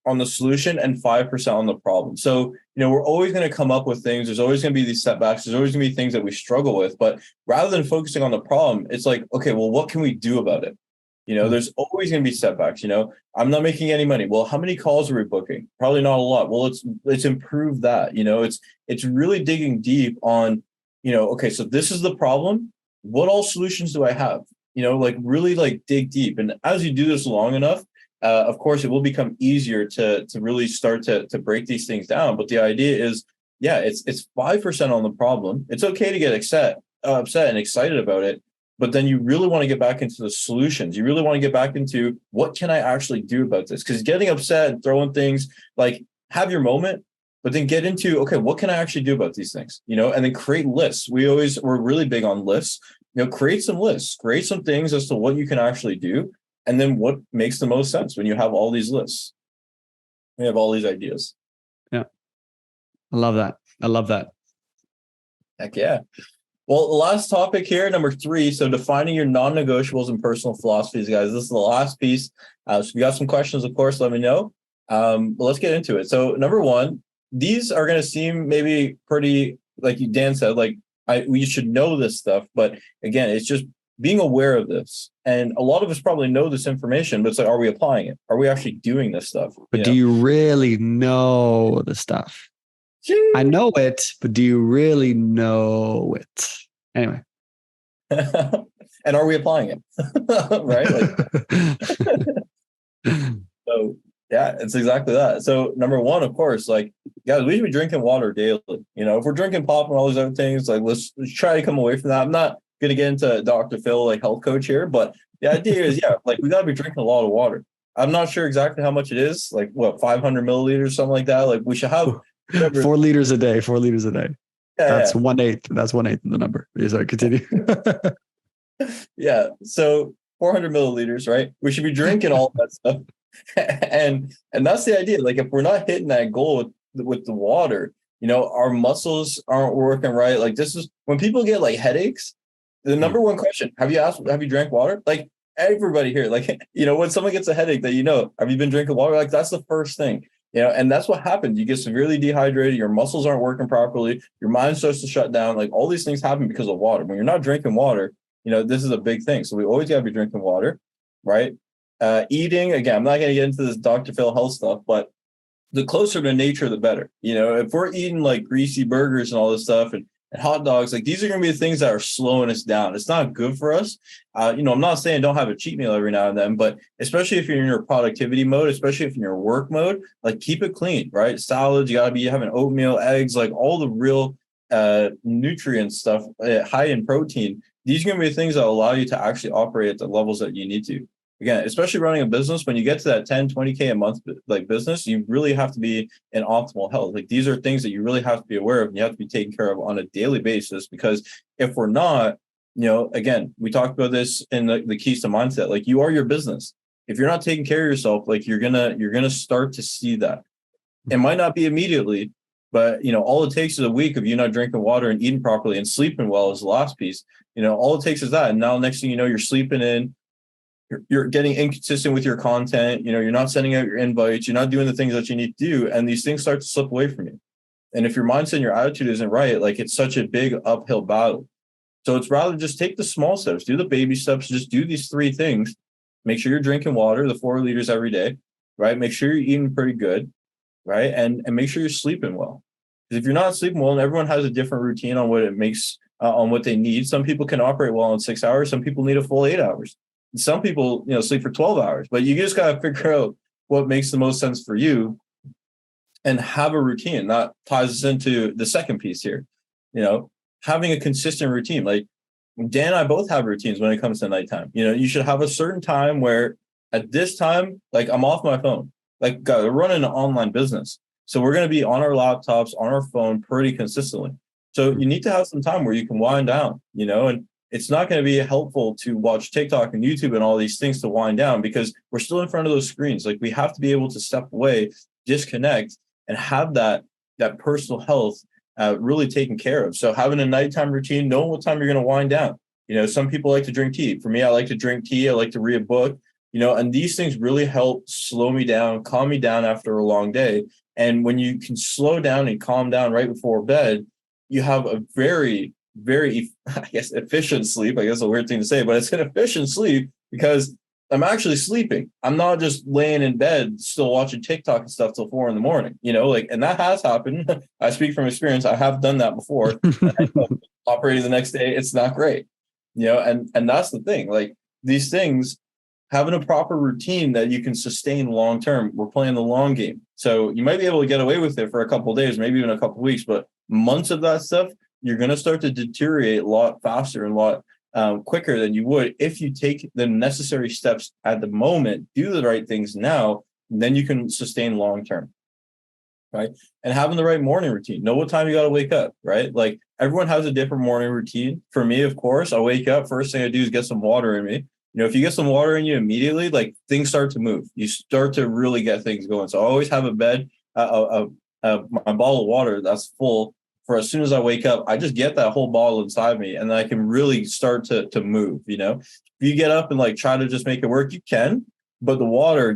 on the solution and 5% on the problem. So, we're always going to come up with things. There's always going to be these setbacks. There's always going to be things that we struggle with. But rather than focusing on the problem, it's like, okay, well, what can we do about it? There's always going to be setbacks. I'm not making any money. Well, how many calls are we booking? Probably not a lot. Well, let's improve that. It's really digging deep on, okay, so this is the problem. What all solutions do I have? Really dig deep. And as you do this long enough, of course, it will become easier to really start to break these things down. But the idea is, it's 5% on the problem. It's okay to get upset and excited about it. But then you really want to get back into the solutions. You really want to get back into what can I actually do about this? Because getting upset and throwing things, like, have your moment, but then get into, okay, what can I actually do about these things? And then create lists. We're really big on lists. Create some lists, create some things as to what you can actually do. And then what makes the most sense when you have all these lists? We have all these ideas. Yeah. I love that. Heck yeah. Well, the last topic here, number 3. So defining your non-negotiables and personal philosophies, guys. This is the last piece. So if you got some questions, of course, let me know. But let's get into it. So number 1, these are going to seem maybe pretty, like Dan said, like we should know this stuff. But again, it's just being aware of this. And a lot of us probably know this information, but it's like, are we applying it? Are we actually doing this stuff? But do you really know the stuff? I know it, but do you really know it? Anyway. And are we applying it? Right? So yeah, it's exactly that. So number 1, of course, like, guys, we should be drinking water daily. If we're drinking pop and all these other things, like let's try to come away from that. I'm not going to get into Dr. Phil, like health coach here, but the idea is, like we got to be drinking a lot of water. I'm not sure exactly how much it is, like 500 milliliters, something like that. Like we should have 4 liters a day. 4 liters a day. Yeah, that's 1/8. That's 1/8 of the number. Sorry, continue. Yeah. So 400 milliliters, right? We should be drinking all that stuff. And that's the idea. Like if we're not hitting that goal with the water, our muscles aren't working right. Like this is when people get like headaches. The number 1 question, have you drank water? Like everybody here, like, when someone gets a headache that, have you been drinking water? Like that's the first thing. And that's what happens. You get severely dehydrated, your muscles aren't working properly, your mind starts to shut down. Like all these things happen because of water. When you're not drinking water, this is a big thing. So we always got to be drinking water, right? Eating, again, I'm not going to get into this Dr. Phil health stuff, but the closer to nature, the better. If we're eating like greasy burgers and all this stuff and hot dogs, like these are going to be the things that are slowing us down. It's not good for us. I'm not saying don't have a cheat meal every now and then, but especially if you're in your productivity mode, especially if you're in your work mode, like keep it clean, right? Salads, you got to be having oatmeal, eggs, like all the real nutrient stuff, high in protein. These are going to be things that allow you to actually operate at the levels that you need to. Again, especially running a business, when you get to that 10, 20K a month like business, you really have to be in optimal health. Like these are things that you really have to be aware of and you have to be taken care of on a daily basis, because if we're not, again, we talked about this in the keys to mindset, like you are your business. If you're not taking care of yourself, like you're gonna start to see that. It might not be immediately, but all it takes is a week of you not drinking water and eating properly and sleeping well is the last piece. All it takes is that. And now next thing you know, you're sleeping in. You're getting inconsistent with your content. You're not sending out your invites. You're not doing the things that you need to do. And these things start to slip away from you. And if your mindset and your attitude isn't right, like it's such a big uphill battle. So it's rather just take the small steps, do the baby steps, just do these 3 things. Make sure you're drinking water, the 4 liters every day, right? Make sure you're eating pretty good, right? And make sure you're sleeping well. Because if you're not sleeping well, and everyone has a different routine on what it makes, on what they need. Some people can operate well in 6 hours. Some people need a full 8 hours. Some people, sleep for 12 hours, but you just got to figure out what makes the most sense for you and have a routine. That ties us into the second piece here, having a consistent routine. Like Dan and I both have routines when it comes to nighttime. You should have a certain time where at this time, like I'm off my phone, like we're running an online business. So we're going to be on our laptops, on our phone pretty consistently. So you need to have some time where you can wind down, and it's not going to be helpful to watch TikTok and YouTube and all these things to wind down because we're still in front of those screens. Like we have to be able to step away, disconnect, and have that personal health really taken care of. So having a nighttime routine, knowing what time you're going to wind down. Some people like to drink tea. For me, I like to drink tea. I like to read a book, and these things really help slow me down, calm me down after a long day. And when you can slow down and calm down right before bed, you have a very, very, I guess, efficient sleep. I guess a weird thing to say, but it's an efficient sleep because I'm actually sleeping. I'm not just laying in bed still watching TikTok and stuff till 4 a.m, and that has happened. I speak from experience. I have done that before. Operating the next day, it's not great, and that's the thing. Like these things, having a proper routine that you can sustain long term. We're playing the long game. So you might be able to get away with it for a couple of days, maybe even a couple of weeks, but months of that stuff, you're going to start to deteriorate a lot faster and a lot quicker than you would if you take the necessary steps at the moment, do the right things now, then you can sustain long term, right? And having the right morning routine, know what time you got to wake up, right? Like everyone has a different morning routine. For me, of course, I wake up, first thing I do is get some water in me. If you get some water in you immediately, like things start to move. You start to really get things going. So I always have a bed, my bottle of water that's full for as soon as I wake up. I just get that whole bottle inside me and then I can really start to move, If you get up and like try to just make it work, you can. But the water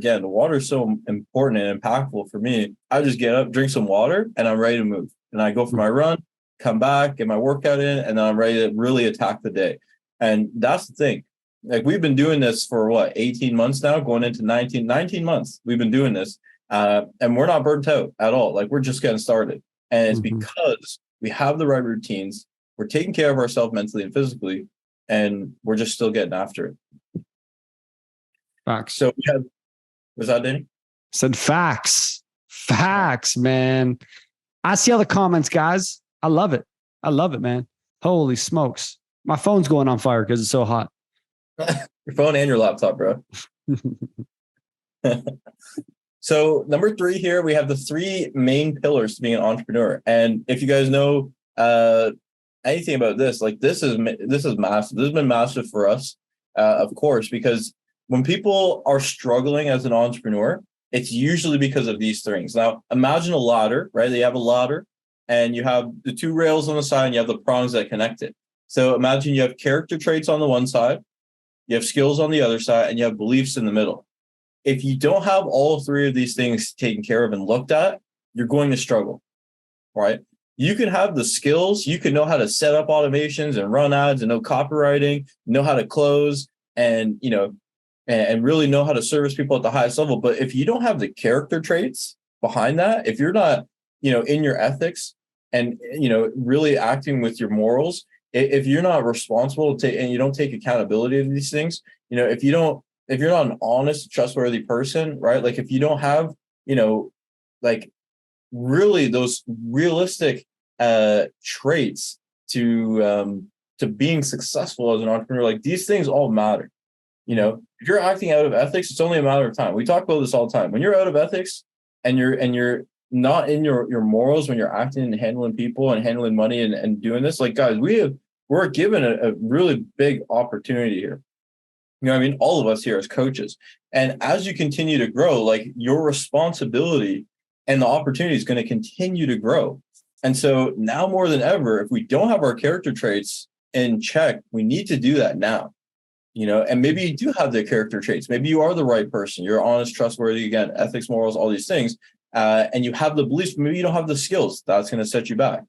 is so important and impactful for me. I just get up, drink some water, and I'm ready to move. And I go for my run, come back, get my workout in, and then I'm ready to really attack the day. And that's the thing. Like we've been doing this for 18 months now, going into 19 months. We've been doing this and we're not burnt out at all. Like we're just getting started. And it's because we have the right routines. We're taking care of ourselves mentally and physically, and we're just still getting after it. Facts. So we have, was that Danny? Said facts, man. I see all the comments, guys. I love it, man. Holy smokes. My phone's going on fire because it's so hot. Your phone and your laptop, bro. So number 3 here, we have the 3 main pillars to being an entrepreneur. And if you guys know anything about this, like this is massive. This has been massive for us, of course, because when people are struggling as an entrepreneur, it's usually because of these things. Now, imagine a ladder, right? You have a ladder and you have the 2 rails on the side and you have the prongs that connect it. So imagine you have character traits on the one side, you have skills on the other side, and you have beliefs in the middle. if you don't have all three of these things taken care of and looked at, you're going to struggle, right? You can have the skills, you can know how to set up automations and run ads and know copywriting, know how to close, and and really know how to service people at the highest level. But if you don't have the character traits behind that, if you're not, in your ethics and, really acting with your morals, if you're not responsible and you don't take accountability of these things, if you're not an honest, trustworthy person, right? Like if you don't have, like really those realistic traits to being successful as an entrepreneur, like these things all matter. If you're acting out of ethics, it's only a matter of time. We talk about this all the time. When you're out of ethics and you're not in your morals, when you're acting and handling people and handling money and doing this, like guys, we're given a really big opportunity here. I mean, all of us here as coaches. And as you continue to grow, like your responsibility and the opportunity is going to continue to grow. And so now more than ever, if we don't have our character traits in check, we need to do that now. And maybe you do have the character traits. Maybe you are the right person. You're honest, trustworthy, again, ethics, morals, all these things. And you have the beliefs, maybe you don't have the skills. That's going to set you back,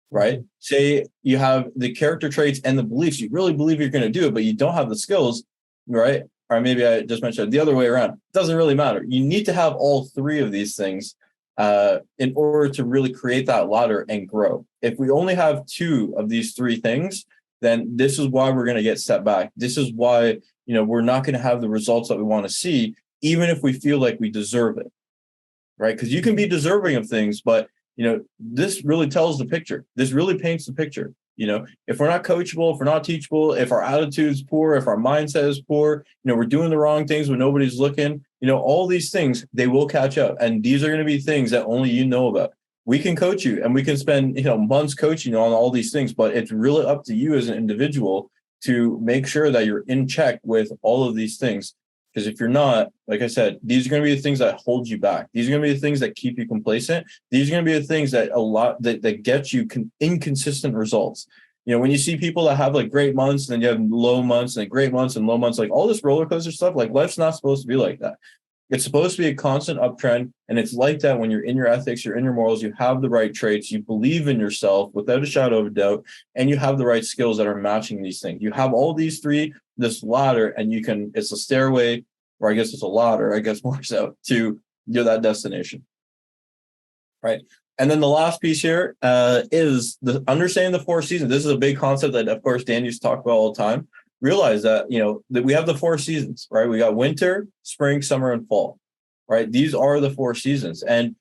right? Say you have the character traits and the beliefs. You really believe you're going to do it, but you don't have the skills, right? Or maybe I just mentioned it the other way around. It doesn't really matter. You need to have all three of these things in order to really create that ladder and grow. If we only have two of these three things, then this is why we're going to get set back. This is why, we're not going to have the results that we want to see, even if we feel like we deserve it, right? Because you can be deserving of things, but, this really tells the picture. This really paints the picture. If we're not coachable, if we're not teachable, if our attitude's poor, if our mindset is poor, we're doing the wrong things when nobody's looking, all these things, they will catch up. And these are going to be things that only you know about. We can coach you and we can spend, months coaching on all these things, but it's really up to you as an individual to make sure that you're in check with all of these things. Because if you're not, like I said, these are going to be the things that hold you back. These are going to be the things that keep you complacent. These are going to be the things that that get you inconsistent results. When you see people that have like great months and then you have low months and great months and low months, like all this roller coaster stuff, like life's not supposed to be like that. It's supposed to be a constant uptrend. And it's like that when you're in your ethics, you're in your morals, you have the right traits, you believe in yourself without a shadow of a doubt, and you have the right skills that are matching these things. You have all these three, this ladder, and it's a stairway, or I guess it's a ladder, I guess more so, to that destination. Right. And then the last piece here is the understanding the 4 seasons. This is a big concept that, of course, Dan used to talk about all the time. Realize that, that we have the 4 seasons, right? We got winter, spring, summer, and fall, right? These are the 4 seasons. And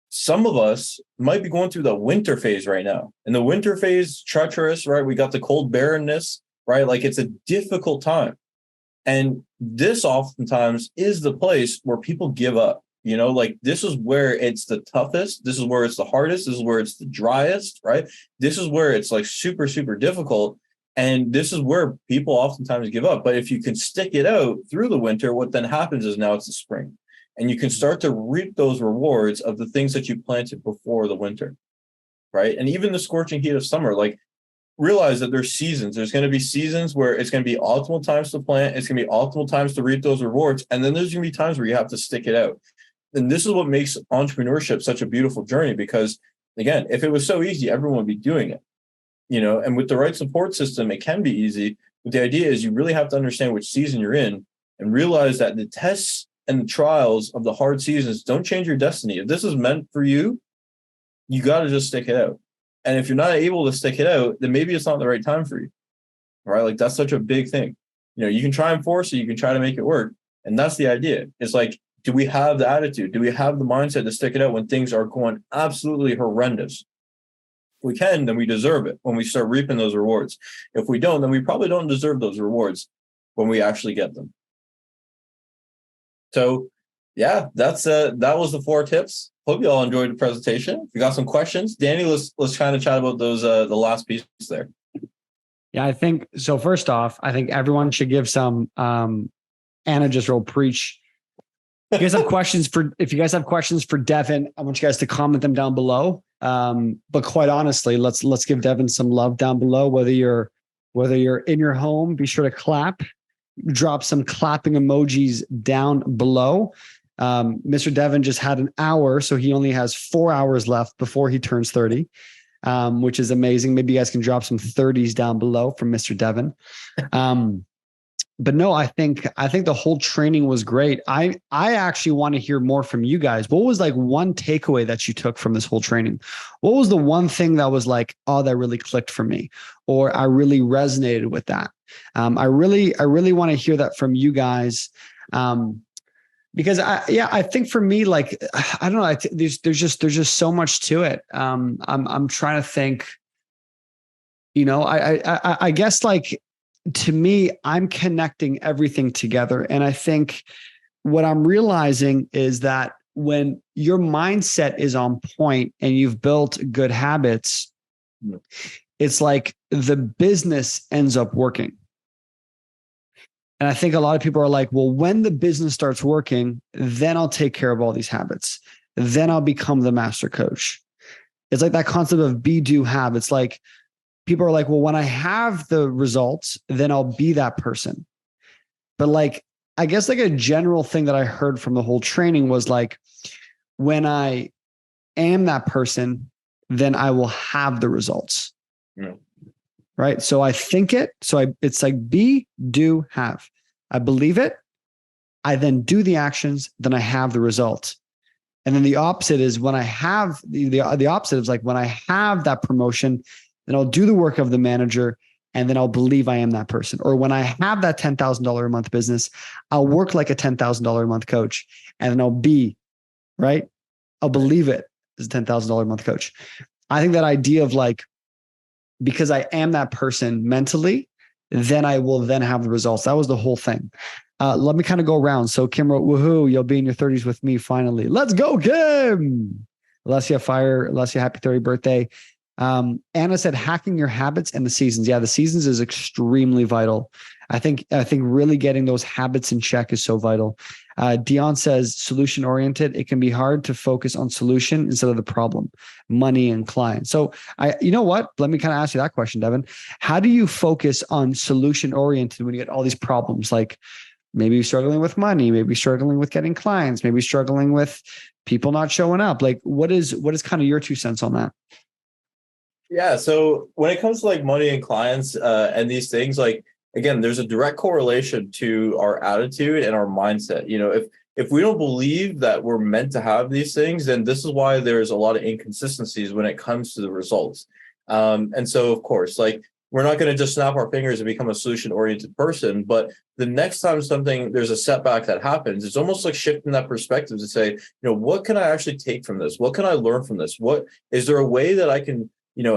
some of us might be going through the winter phase right now. And the winter phase, treacherous, right? We got the cold barrenness, right? Like it's a difficult time. And this oftentimes is the place where people give up. Like this is where it's the toughest. This is where it's the hardest. This is where it's the driest, right? This is where it's like super, super difficult. And this is where people oftentimes give up. But if you can stick it out through the winter, what then happens is now it's the spring. And you can start to reap those rewards of the things that you planted before the winter, right? And even the scorching heat of summer, like realize that there's seasons. There's going to be seasons where it's going to be optimal times to plant. It's going to be optimal times to reap those rewards. And then there's going to be times where you have to stick it out. And this is what makes entrepreneurship such a beautiful journey, because again, if it was so easy, everyone would be doing it. And with the right support system, it can be easy. But the idea is you really have to understand which season you're in and realize that the tests and the trials of the hard seasons don't change your destiny. If this is meant for you, you got to just stick it out. And if you're not able to stick it out, then maybe it's not the right time for you, right? Like that's such a big thing. You can try and force it. You can try to make it work. And that's the idea. It's like, do we have the attitude? Do we have the mindset to stick it out when things are going absolutely horrendous? If we can, then we deserve it when we start reaping those rewards. If we don't, then we probably don't deserve those rewards when we actually get them. So yeah, that was the 4 tips. Hope you all enjoyed the presentation. If you got some questions, Danny, let's kind of chat about those the last piece there. Yeah, I think so. First off, I think everyone should give some Anna just real preach. If you guys have questions for Devyn, I want you guys to comment them down below. But quite honestly, let's give Devyn some love down below. Whether you're in your home, be sure to clap. drop some clapping emojis down below. Mr. Devyn just had an hour, so he only has 4 hours left before he turns 30, which is amazing. Maybe you guys can drop some 30s down below from Mr. Devyn. But no, I think the whole training was great. I actually want to hear more from you guys. What was like one takeaway that you took from this whole training? What was the one thing that was like, oh, that really clicked for me, or I really resonated with that? I really want to hear that from you guys. Because I think for me, like, I don't know, there's just so much to it. I'm trying to think, I guess, like, to me, I'm connecting everything together. And I think what I'm realizing is that when your mindset is on point and you've built good habits, it's like the business ends up working. And I think a lot of people are like, well, when the business starts working, then I'll take care of all these habits. Then I'll become the master coach. It's like that concept of be, do, have. It's like, people are like, well, when I have the results, then I'll be that person. But like, I guess like a general thing that I heard from the whole training was like, when I am that person, then I will have the results. Yeah. Right. So I think it. So it's like be, do, have. I believe it. I then do the actions. Then I have the result. And then the opposite is when I have the opposite is like when I have that promotion, then I'll do the work of the manager, and then I'll believe I am that person. Or when I have that $10,000 a month business, I'll work like a $10,000 a month coach, and then I'll be, right? I'll believe it as a $10,000 a month coach. I think that idea of like, because I am that person mentally, then I will then have the results. That was the whole thing. Let me kind of go around. So Kim wrote, woohoo, you'll be in your 30s with me finally. Let's go, Kim. Alessia, happy 30th birthday. Anna said, hacking your habits and the seasons. Yeah, the seasons is extremely vital. I think really getting those habits in check is so vital. Dion says, solution oriented. It can be hard to focus on solution instead of the problem, money and clients. So you know what? Let me kind of ask you that question, Devyn. How do you focus on solution oriented when you get all these problems? Like maybe you're struggling with money, maybe struggling with getting clients, maybe struggling with people not showing up. Like what is kind of your 2 cents on that? Yeah. So when it comes to like money and clients and these things, like, again, there's a direct correlation to our attitude and our mindset. If we don't believe that we're meant to have these things, then this is why there's a lot of inconsistencies when it comes to the results. And so, of course, like, we're not going to just snap our fingers and become a solution oriented person. But the next time there's a setback that happens, it's almost like shifting that perspective to say, what can I actually take from this? What can I learn from this? What is there a way that I can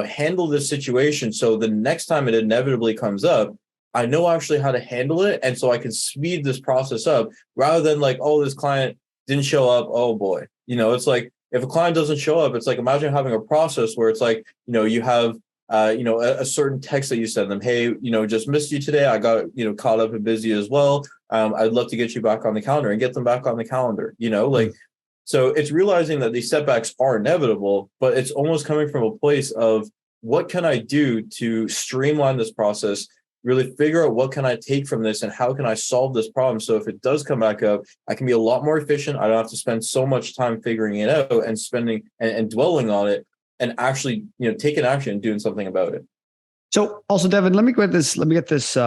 handle this situation so the next time it inevitably comes up, I know actually how to handle it. And so I can speed this process up rather than like, oh, this client didn't show up. Oh boy. It's like, if a client doesn't show up, it's like, imagine having a process where it's like, you have, a certain text that you send them. Hey, just missed you today. I got, caught up and busy as well. I'd love to get you back on the calendar and get them back on the calendar, So it's realizing that these setbacks are inevitable, but it's almost coming from a place of what can I do to streamline this process, really figure out what can I take from this and how can I solve this problem. So if it does come back up, I can be a lot more efficient. I don't have to spend so much time figuring it out and spending and dwelling on it and actually, taking action and doing something about it. So also, Devyn, let me get this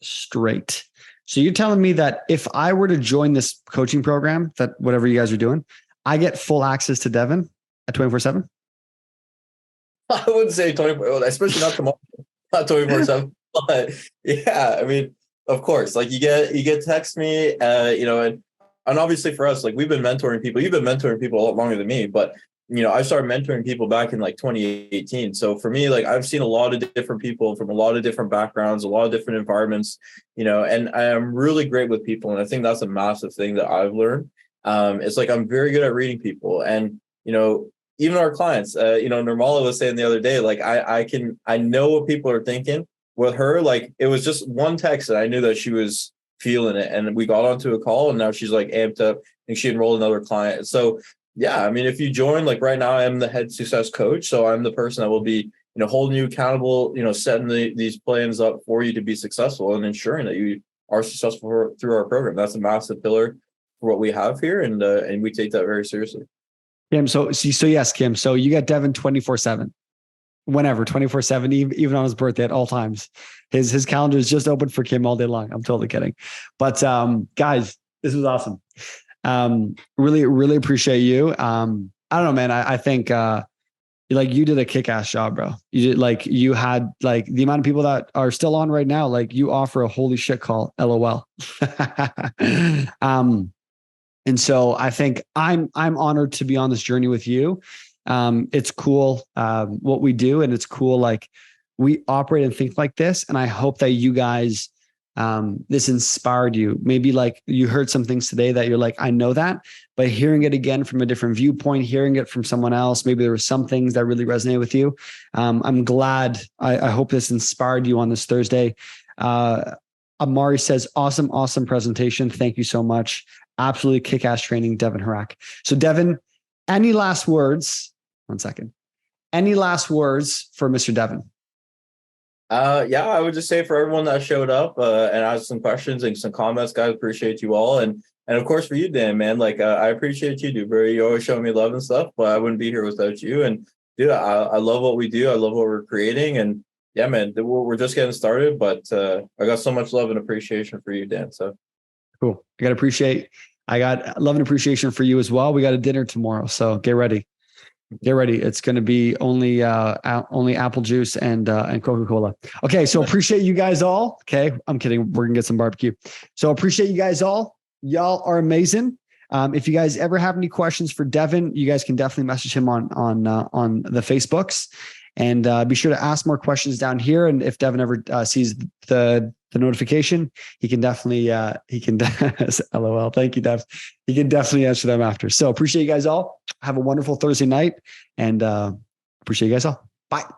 straight. So you're telling me that if I were to join this coaching program, that whatever you guys are doing, I get full access to Devyn at 24/7? I wouldn't say 24, especially not tomorrow, not 24/7. But yeah, I mean, of course, like you get text me, and obviously for us, like we've been mentoring people. You've been mentoring people a lot longer than me, but I started mentoring people back in like 2018. So for me, like I've seen a lot of different people from a lot of different backgrounds, a lot of different environments, and I am really great with people. And I think that's a massive thing that I've learned. It's like I'm very good at reading people, and even our clients. Nirmala was saying the other day, like I know what people are thinking. With her, like it was just one text and I knew that she was feeling it, and we got onto a call, and now she's like amped up and she enrolled another client. So yeah, I mean, if you join, like right now, I am the head success coach, so I'm the person that will be holding you accountable, setting these plans up for you to be successful and ensuring that you are successful through our program. That's a massive pillar for what we have here, and we take that very seriously. Kim, so yes, Kim. So you got Devyn 24/7, whenever 24/7, even on his birthday at all times. His calendar is just open for Kim all day long. I'm totally kidding, but guys, this was awesome. Really, really appreciate you. I don't know, man. I think like you did a kick-ass job, bro. You had like the amount of people that are still on right now. Like you offer a holy shit call, LOL. And so I think I'm honored to be on this journey with you. It's cool what we do, and it's cool like we operate and think like this. And I hope that you guys this inspired you. Maybe like you heard some things today that you're like, I know that, but hearing it again from a different viewpoint, hearing it from someone else, maybe there were some things that really resonate with you. I'm glad. I hope this inspired you on this Thursday. Amari says, awesome presentation. Thank you so much. Absolutely kick-ass training, Devyn Harakh. So Devyn, any last words? 1 second. Any last words for Mr. Devyn? Yeah, I would just say for everyone that showed up and asked some questions and some comments, guys, appreciate you all. And of course for you, Dan, man, like I appreciate you, dude, bro. You always show me love and stuff, but I wouldn't be here without you. And dude, I love what we do. I love what we're creating. And yeah, man, we're just getting started, but I got so much love and appreciation for you, Dan. So cool. I got love and appreciation for you as well. We got a dinner tomorrow, so get ready. Get ready. It's going to be only apple juice and Coca-Cola. Okay. So appreciate you guys all. Okay. I'm kidding. We're going to get some barbecue. So appreciate you guys all. Y'all are amazing. If you guys ever have any questions for Devyn, you guys can definitely message him on the Facebooks, and be sure to ask more questions down here. And if Devyn ever sees the notification, he can definitely, LOL. Thank you, Dev. He can definitely answer them after. So appreciate you guys all. Have a wonderful Thursday night, and appreciate you guys all. Bye.